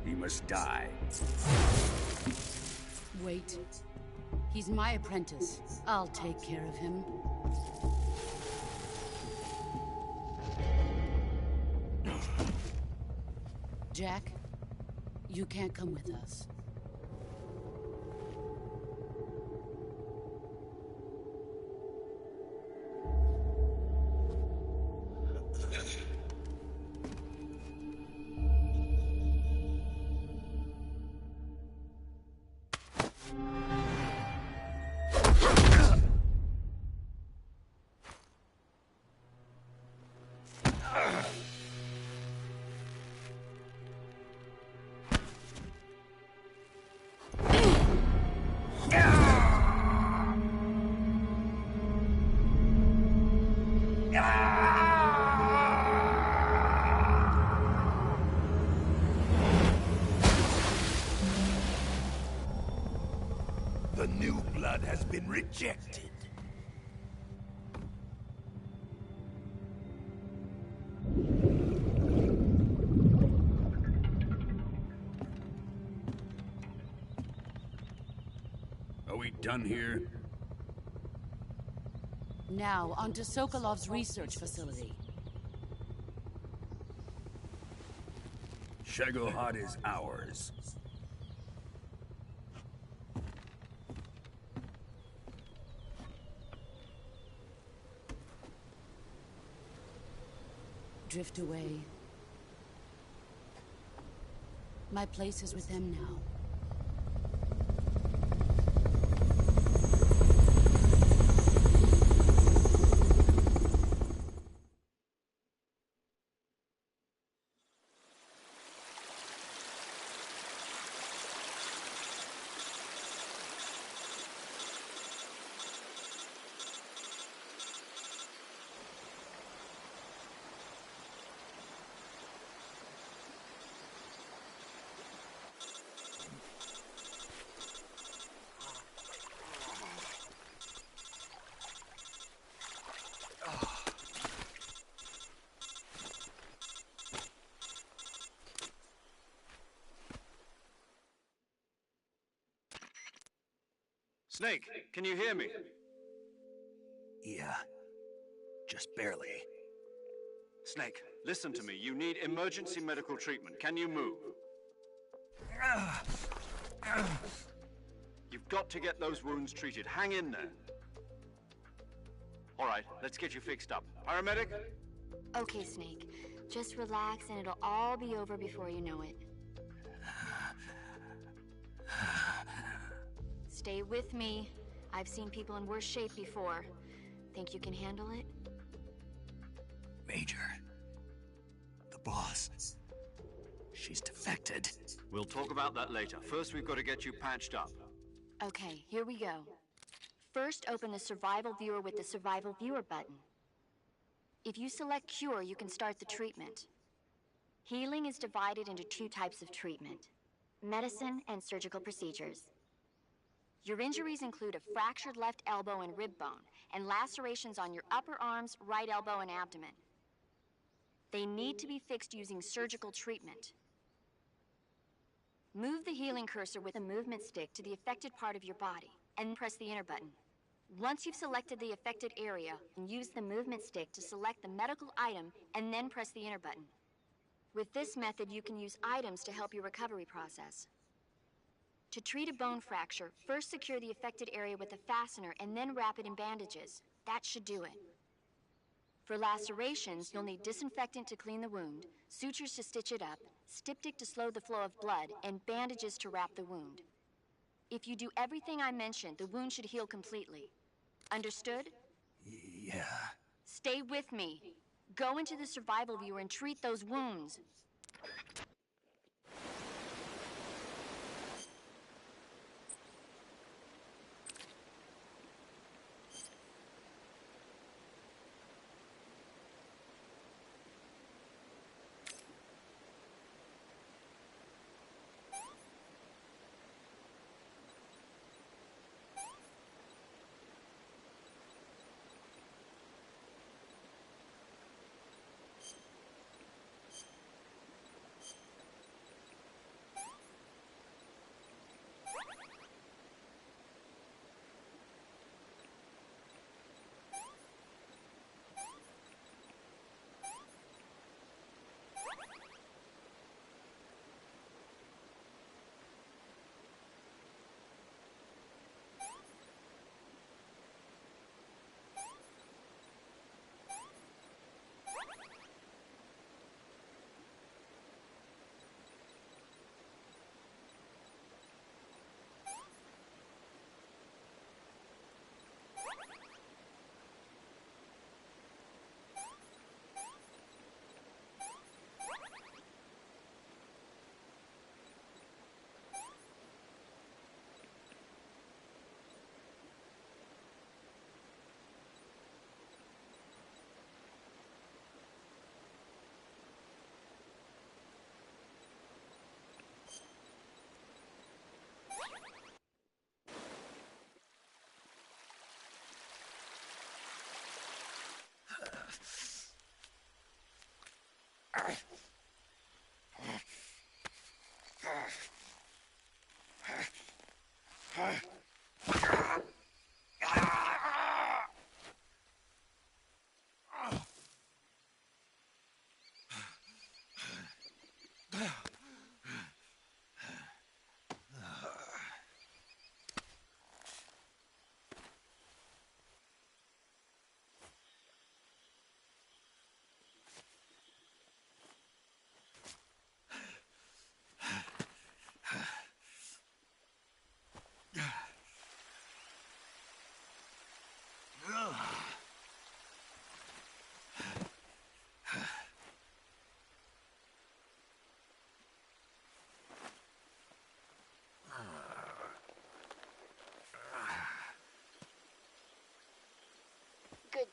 He must die. Wait. He's my apprentice. I'll take care of him. Jack, you can't come with us. The new blood has been rejected. Are we done here? Now, onto Sokolov's research facility. Shagohod is ours. Drift away. My place is with them now. Snake, can you hear me? Yeah. Just barely. Snake, listen to me. You need emergency medical treatment. Can you move? You've got to get those wounds treated. Hang in there. All right, let's get you fixed up. Paramedic? Okay, Snake. Just relax and it'll all be over before you know it. Stay with me. I've seen people in worse shape before. Think you can handle it? Major. The boss. She's defected. We'll talk about that later. First, we've got to get you patched up. Okay, here we go. First, open the Survival Viewer with the Survival Viewer button. If you select Cure, you can start the treatment. Healing is divided into two types of treatment: medicine and surgical procedures. Your injuries include a fractured left elbow and rib bone, and lacerations on your upper arms, right elbow, and abdomen. They need to be fixed using surgical treatment. Move the healing cursor with a movement stick to the affected part of your body, and press the enter button. Once you've selected the affected area, use the movement stick to select the medical item, and then press the enter button. With this method, you can use items to help your recovery process. To treat a bone fracture, first secure the affected area with a fastener and then wrap it in bandages. That should do it. For lacerations, you'll need disinfectant to clean the wound, sutures to stitch it up, styptic to slow the flow of blood, and bandages to wrap the wound. If you do everything I mentioned, the wound should heal completely. Understood? Yeah. Stay with me. Go into the Survival Viewer and treat those wounds.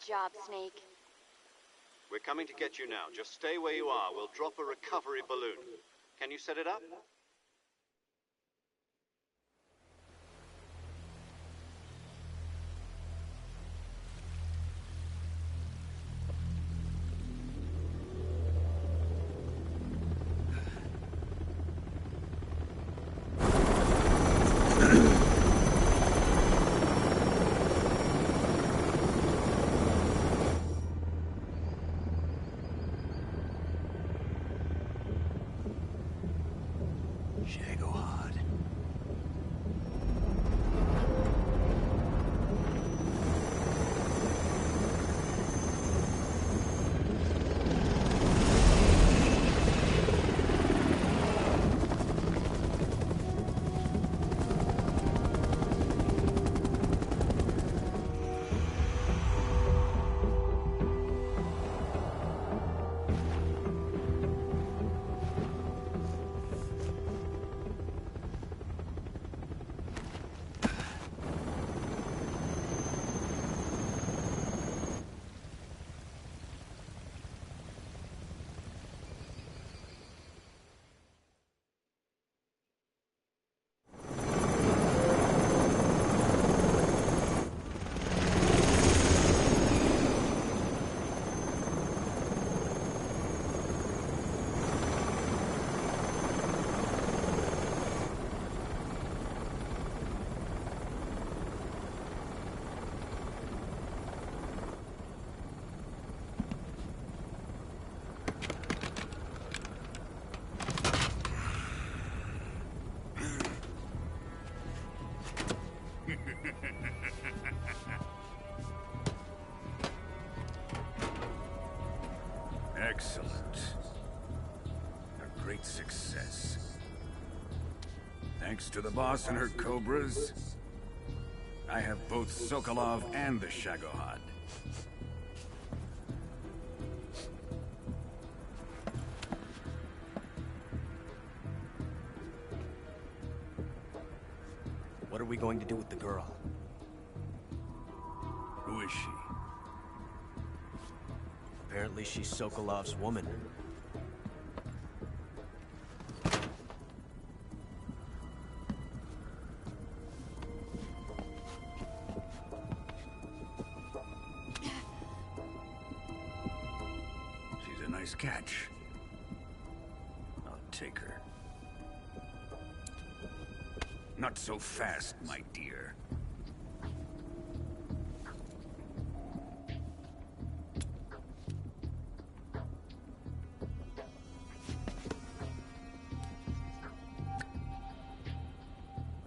job, Snake. We're coming to get you now. Just stay where you are. We'll drop a recovery balloon. Can you set it up? Excellent. A great success. Thanks to the boss and her cobras, I have both Sokolov and the Shagohod. What are we going to do with the girl? Who is she? Apparently she's Sokolov's woman. She's a nice catch. I'll take her. Not so fast, my dear.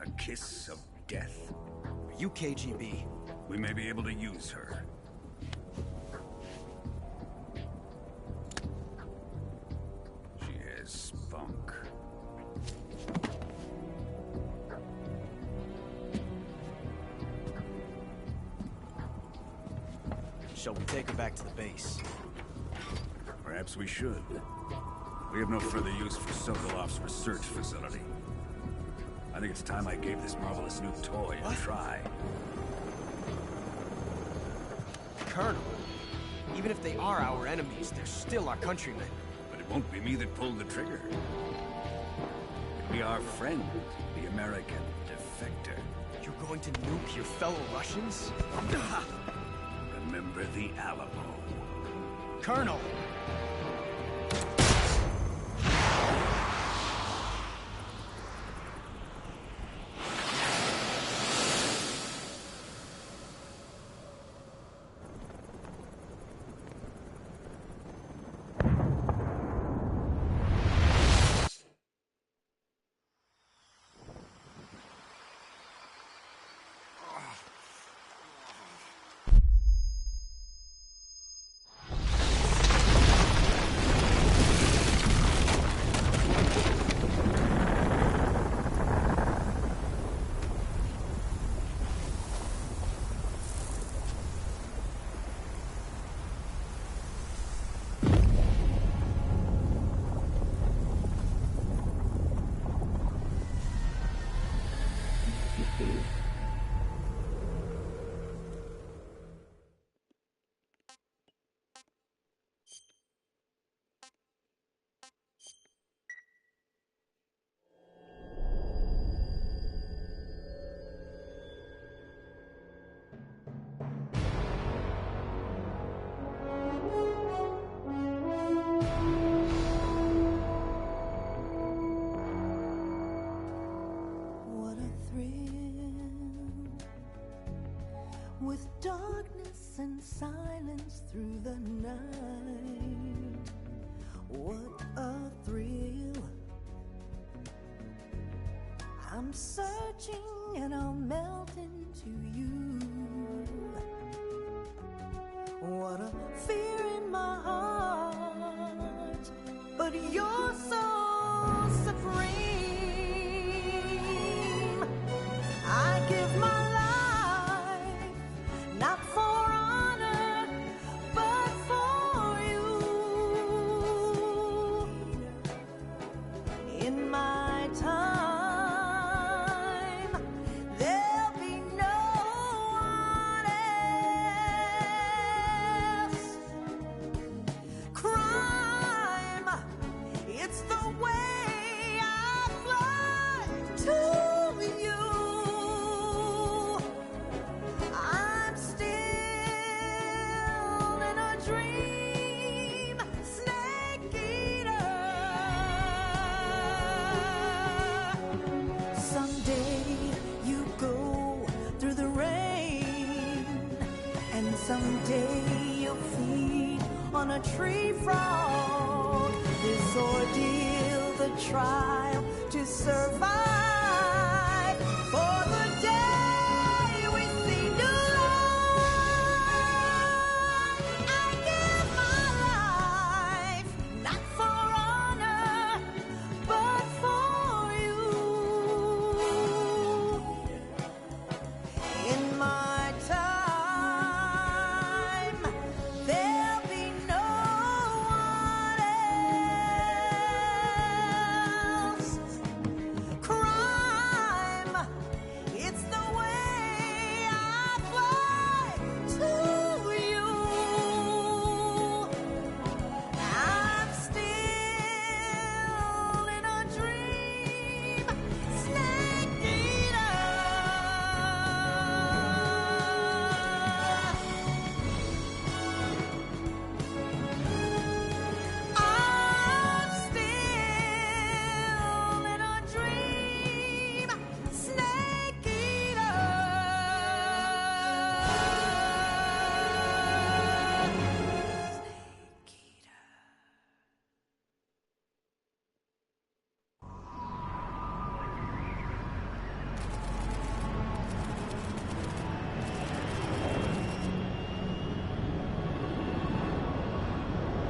A kiss of death? Are you KGB? We may be able to use her. She has spunk. Shall we take her back to the base? Perhaps we should. We have no further use for Sokolov's research facility. I think it's time I gave this marvelous new toy a try. Colonel, even if they are our enemies, they're still our countrymen. But it won't be me that pulled the trigger. It'll be our friend, the American defector. You're going to nuke your fellow Russians? Remember the Alamo. Colonel! silence through the night. What a thrill. I'm searching and I'll melt into you. What a fear in my heart, but you're so supreme. I give my life, not for honor, but for you. In my time, there'll be no one else. Crime, it's the way I fly to you. I'm still in a dream, snake eater. Someday you go through the rain, and someday you'll feed on a tree frog. This ordeal, the trial to survive, for the day we see new light. I give my life, not for honor, but for you. In my time, there'll be no one else. Crime, it's the way I fly to you. I'm still in a dream, snake eater. I'm still in a dream, snake eater.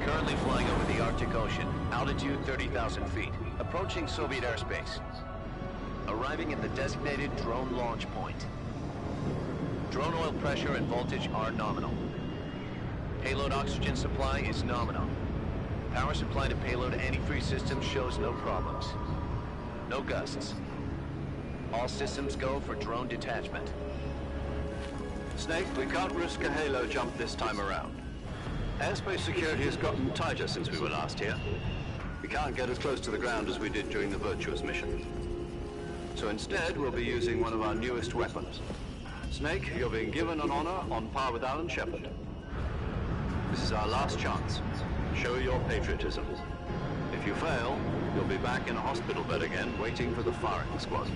Currently flying over the Arctic Ocean, altitude 30,000 feet, approaching Soviet airspace. Arriving at the designated drone launch point. Drone oil pressure and voltage are nominal. Payload oxygen supply is nominal. Power supply to payload antifreeze system shows no problems. No gusts. All systems go for drone detachment. Snake, we can't risk a halo jump this time around. Airspace security has gotten tighter since we were last here. We can't get as close to the ground as we did during the Virtuous mission. So instead, we'll be using one of our newest weapons. Snake, you're being given an honor on par with Alan Shepard. This is our last chance. Show your patriotism. If you fail, you'll be back in a hospital bed again, waiting for the firing squad.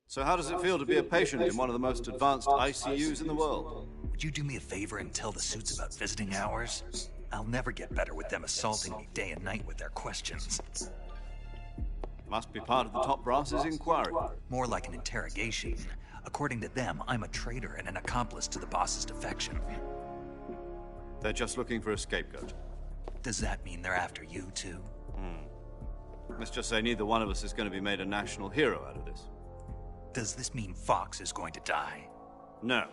So how does it feel to be a patient in one of the most advanced ICUs in the world? Would you do me a favor and tell the suits about visiting hours? I'll never get better with them assaulting me day and night with their questions. Must be part of the top brass's inquiry. More like an interrogation. According to them, I'm a traitor and an accomplice to the boss's defection. They're just looking for a scapegoat. Does that mean they're after you, too? Let's just say neither one of us is going to be made a national hero out of this. Does this mean Fox is going to die? No.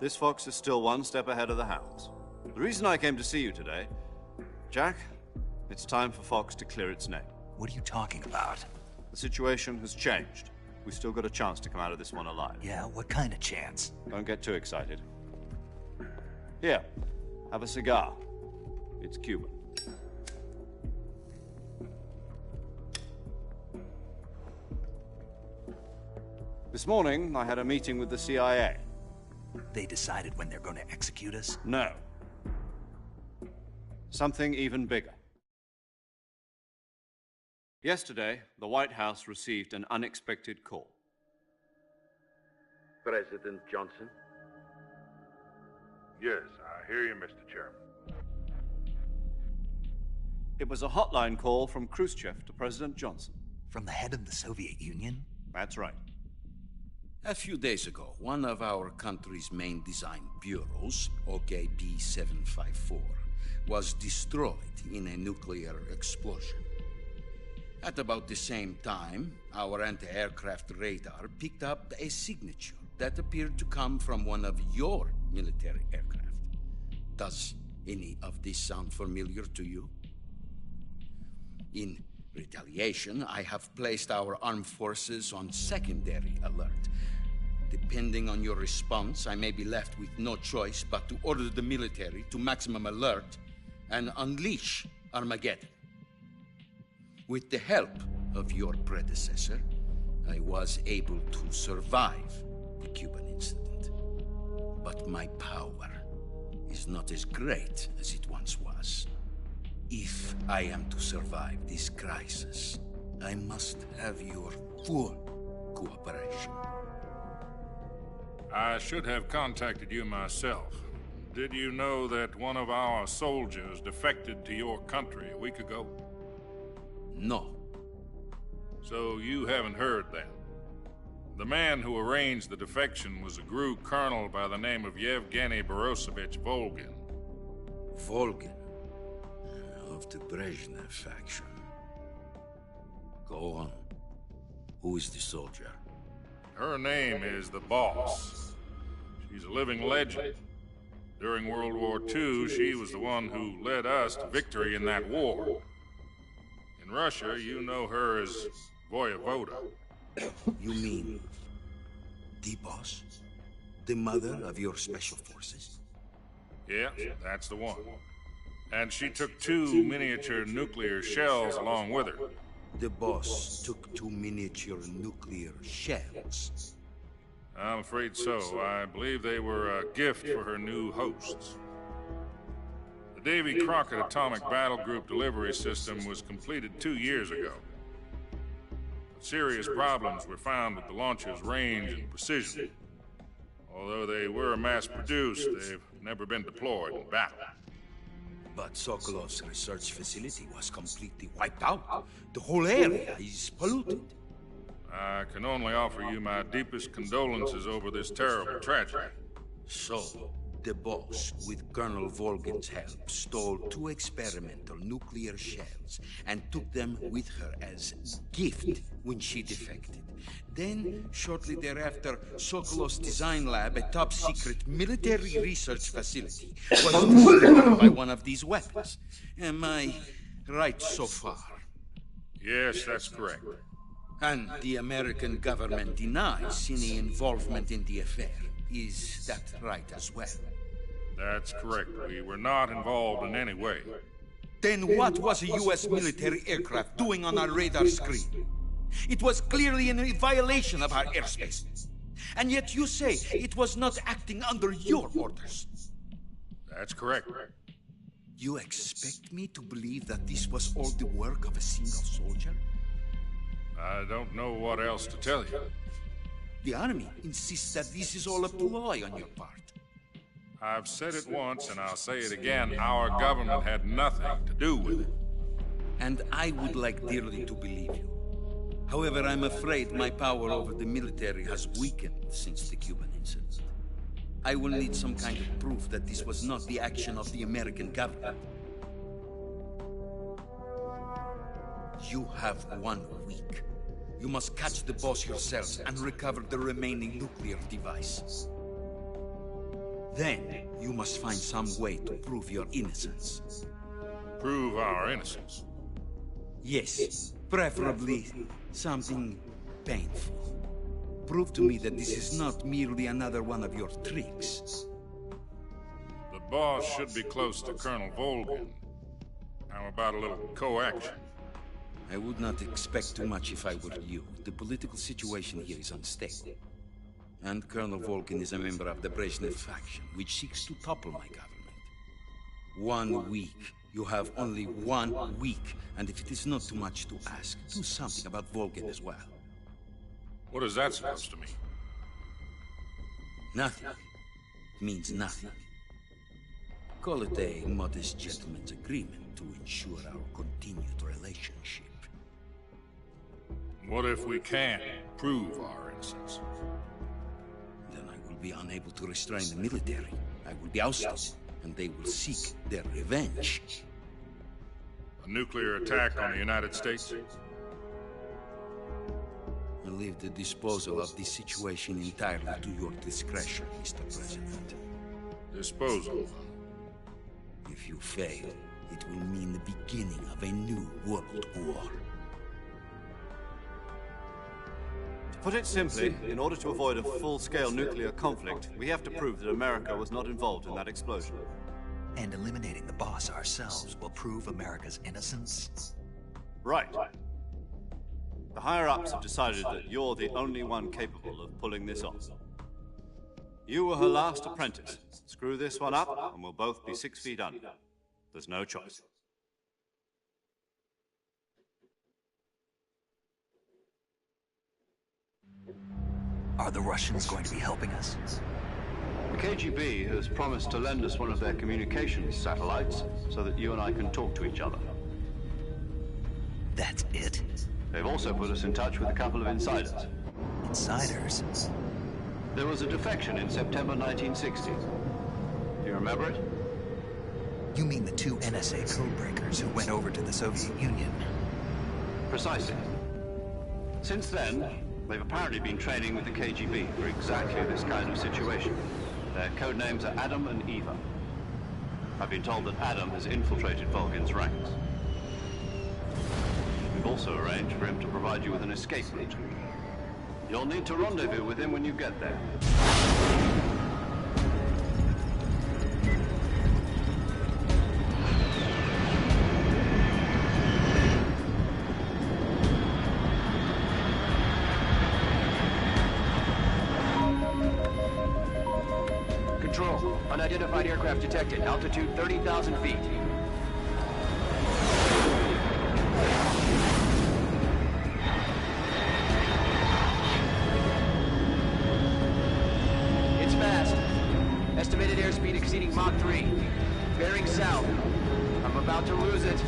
This fox is still one step ahead of the hounds. The reason I came to see you today, Jack, it's time for Fox to clear its name. What are you talking about? The situation has changed. We've still got a chance to come out of this one alive. Yeah, what kind of chance? Don't get too excited. Here, have a cigar. It's Cuban. This morning, I had a meeting with the CIA. They decided when they're going to execute us? No. Something even bigger. Yesterday, the White House received an unexpected call. President Johnson? Yes, I hear you, Mr. Chairman. It was a hotline call from Khrushchev to President Johnson. From the head of the Soviet Union? That's right. A few days ago, one of our country's main design bureaus, OKB 754, was destroyed in a nuclear explosion. At about the same time, our anti-aircraft radar picked up a signature that appeared to come from one of your military aircraft. Does any of this sound familiar to you? In retaliation, I have placed our armed forces on secondary alert. Depending on your response, I may be left with no choice but to order the military to maximum alert and unleash Armageddon. With the help of your predecessor, I was able to survive the Cuban incident. But my power is not as great as it once was. If I am to survive this crisis, I must have your full cooperation. I should have contacted you myself. Did you know that one of our soldiers defected to your country a week ago? No. So you haven't heard then? The man who arranged the defection was a GRU colonel by the name of Yevgeny Borosovich Volgin. Volgin? Of the Brezhnev faction. Go on. Who is the soldier? Her name is the Boss. She's a living legend. During World War II, she was the one who led us to victory in that war. In Russia, you know her as Voyevoda. You mean the Boss? The mother of your special forces? Yeah, that's the one. And she took 2 miniature nuclear shells along with her. The Boss took 2 miniature nuclear shells. I'm afraid so. I believe they were a gift for her new hosts. The Davy Crockett Atomic Battle Group delivery system was completed 2 years ago. But serious problems were found with the launcher's range and precision. Although they were mass-produced, they've never been deployed in battle. But Sokolov's research facility was completely wiped out. The whole area is polluted. I can only offer you my deepest condolences over this terrible tragedy. So, the Boss, with Colonel Volgin's help, stole 2 experimental nuclear shells and took them with her as gift when she defected. Then, shortly thereafter, Sokolov's design lab, a top-secret military research facility, was destroyed by one of these weapons. Am I right so far? Yes, that's correct. And the American government denies any involvement in the affair. Is that right as well? That's correct. We were not involved in any way. Then what was a U.S. military aircraft doing on our radar screen? It was clearly in violation of our airspace. And yet you say it was not acting under your orders. That's correct. You expect me to believe that this was all the work of a single soldier? I don't know what else to tell you. The Army insists that this is all a ploy on your part. I've said it once and I'll say it again. Our government had nothing to do with it. And I would like dearly to believe you. However, I'm afraid my power over the military has weakened since the Cuban incident. I will need some kind of proof that this was not the action of the American government. You have 1 week. You must catch the Boss yourselves and recover the remaining nuclear device. Then, you must find some way to prove your innocence. Prove our innocence? Yes, preferably something painful. Prove to me that this is not merely another one of your tricks. The Boss should be close to Colonel Volgin. How about a little co-action? I would not expect too much if I were you. The political situation here is unstable. And Colonel Volgin is a member of the Brezhnev faction, which seeks to topple my government. 1 week. You have only 1 week, and if it is not too much to ask, do something about Volgin as well. What is that supposed to mean? Nothing means nothing. Call it a modest gentleman's agreement to ensure our continued relationship. What if we can't prove our innocence? Then I will be unable to restrain the military. I will be ousted, and they will seek their revenge. A nuclear attack on the United States? I leave the disposal of this situation entirely to your discretion, Mr. President. Disposal? If you fail, it will mean the beginning of a new world war. To put it simply, in order to avoid a full-scale nuclear conflict, we have to prove that America was not involved in that explosion. And eliminating the boss ourselves will prove America's innocence? Right. The higher-ups have decided that you're the only one capable of pulling this off. You were her last apprentice. Screw this one up, and we'll both be 6 feet under. There's no choice. Are the Russians going to be helping us? The KGB has promised to lend us one of their communications satellites so that you and I can talk to each other. That's it? They've also put us in touch with a couple of insiders. Insiders? There was a defection in September 1960. Do you remember it? You mean the 2 NSA codebreakers who went over to the Soviet Union? Precisely. Since then, they've apparently been training with the KGB for exactly this kind of situation. Their codenames are Adam and Eva. I've been told that Adam has infiltrated Volgin's ranks. We've also arranged for him to provide you with an escape route. You'll need to rendezvous with him when you get there. Control, unidentified aircraft detected. Altitude 30,000 feet. It's fast. Estimated airspeed exceeding Mach 3. Bearing south. I'm about to lose it.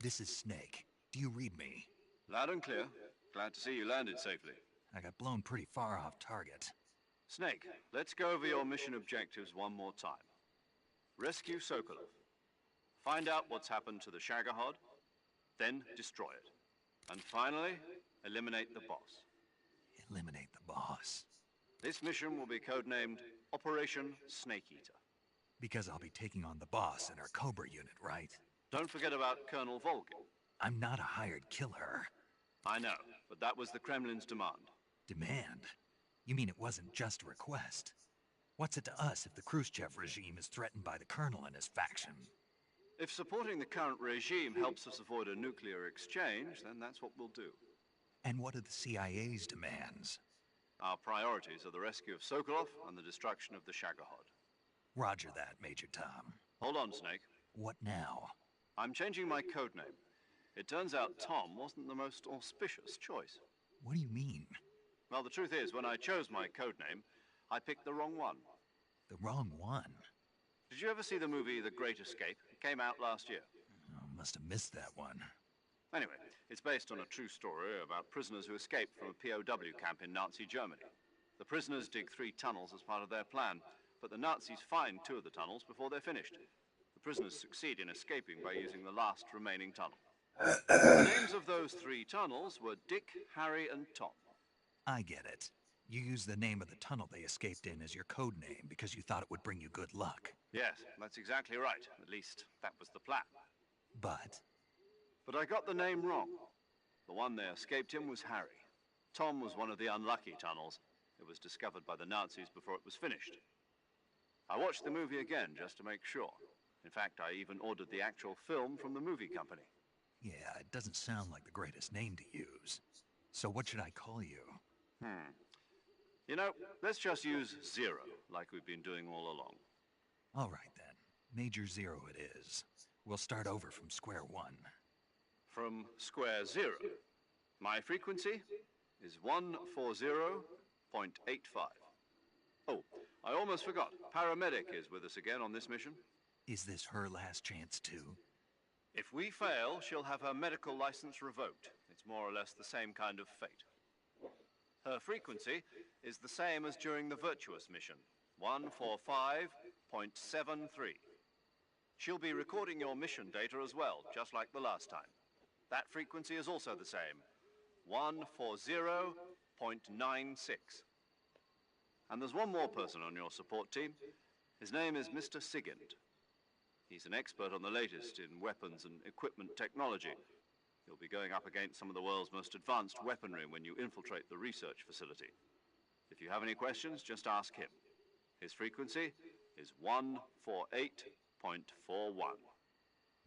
This is Snake. Do you read me? Loud and clear. Glad to see you landed safely. I got blown pretty far off target. Snake, let's go over your mission objectives one more time. Rescue Sokolov. Find out what's happened to the Shagohod, then destroy it. And finally, eliminate the boss. Eliminate the boss. This mission will be codenamed Operation Snake Eater. Because I'll be taking on the boss in our Cobra unit, right? Don't forget about Colonel Volgin. I'm not a hired killer. I know, but that was the Kremlin's demand. Demand? You mean it wasn't just a request? What's it to us if the Khrushchev regime is threatened by the Colonel and his faction? If supporting the current regime helps us avoid a nuclear exchange, then that's what we'll do. And what are the CIA's demands? Our priorities are the rescue of Sokolov and the destruction of the Shagohod. Roger that, Major Tom. Hold on, Snake. What now? I'm changing my codename. It turns out Tom wasn't the most auspicious choice. What do you mean? Well, the truth is, when I chose my codename, I picked the wrong one. The wrong one? Did you ever see the movie The Great Escape? It came out last year. Oh, must have missed that one. Anyway, it's based on a true story about prisoners who escaped from a POW camp in Nazi Germany. The prisoners dig 3 tunnels as part of their plan, but the Nazis find 2 of the tunnels before they're finished. The prisoners succeed in escaping by using the last remaining tunnel. The names of those 3 tunnels were Dick, Harry, and Tom. I get it. You used the name of the tunnel they escaped in as your code name because you thought it would bring you good luck. Yes, that's exactly right. At least, that was the plan. But I got the name wrong. The one they escaped in was Harry. Tom was one of the unlucky tunnels. It was discovered by the Nazis before it was finished. I watched the movie again just to make sure. In fact, I even ordered the actual film from the movie company. yeah, it doesn't sound like the greatest name to use. So what should I call you? You know, let's just use Zero, like we've been doing all along. All right, then. Major Zero it is. We'll start over from square one. From square 0. My frequency is 140.85. Oh, I almost forgot. Paramedic is with us again on this mission. Is this her last chance, too? If we fail, she'll have her medical license revoked. It's more or less the same kind of fate. Her frequency is the same as during the Virtuous mission, 145.73. She'll be recording your mission data as well, just like the last time. That frequency is also the same, 140.96. And there's one more person on your support team. His name is Mr. Sigint. He's an expert on the latest in weapons and equipment technology. You'll be going up against some of the world's most advanced weaponry when you infiltrate the research facility. If you have any questions, just ask him. His frequency is 148.41.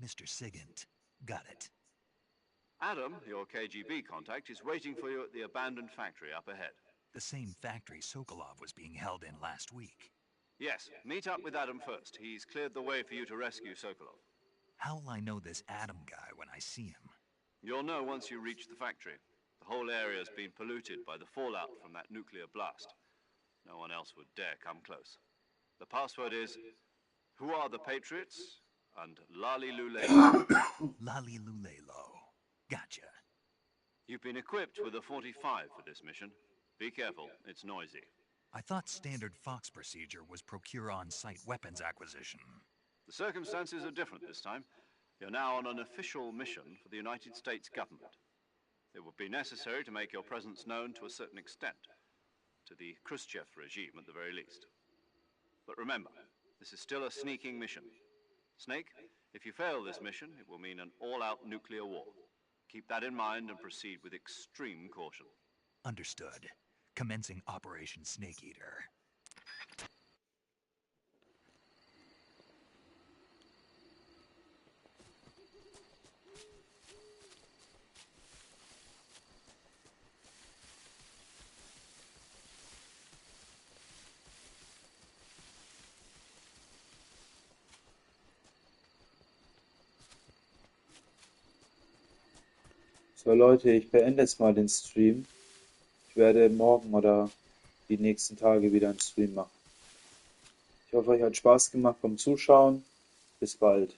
Mr. Sigint. Got it. Adam, your KGB contact, is waiting for you at the abandoned factory up ahead. The same factory Sokolov was being held in last week. Yes, meet up with Adam first. He's cleared the way for you to rescue Sokolov. How will I know this Adam guy when I see him? You'll know once you reach the factory. The whole area's been polluted by the fallout from that nuclear blast. No one else would dare come close. The password is, "Who are the Patriots?" and Lali Lule. Lali Lulelo. Gotcha. You've been equipped with a 45 for this mission. Be careful, it's noisy. I thought standard Fox procedure was procure on-site weapons acquisition. The circumstances are different this time. You're now on an official mission for the United States government. It would be necessary to make your presence known to a certain extent, to the Khrushchev regime at the very least. But remember, this is still a sneaking mission. Snake, if you fail this mission, it will mean an all-out nuclear war. Keep that in mind and proceed with extreme caution. Understood. Commencing Operation Snake Eater. So Leute, ich beende jetzt mal den Stream. Ich werde morgen oder die nächsten Tage wieder einen Stream machen. Ich hoffe, euch hat Spaß gemacht beim Zuschauen. Bis bald.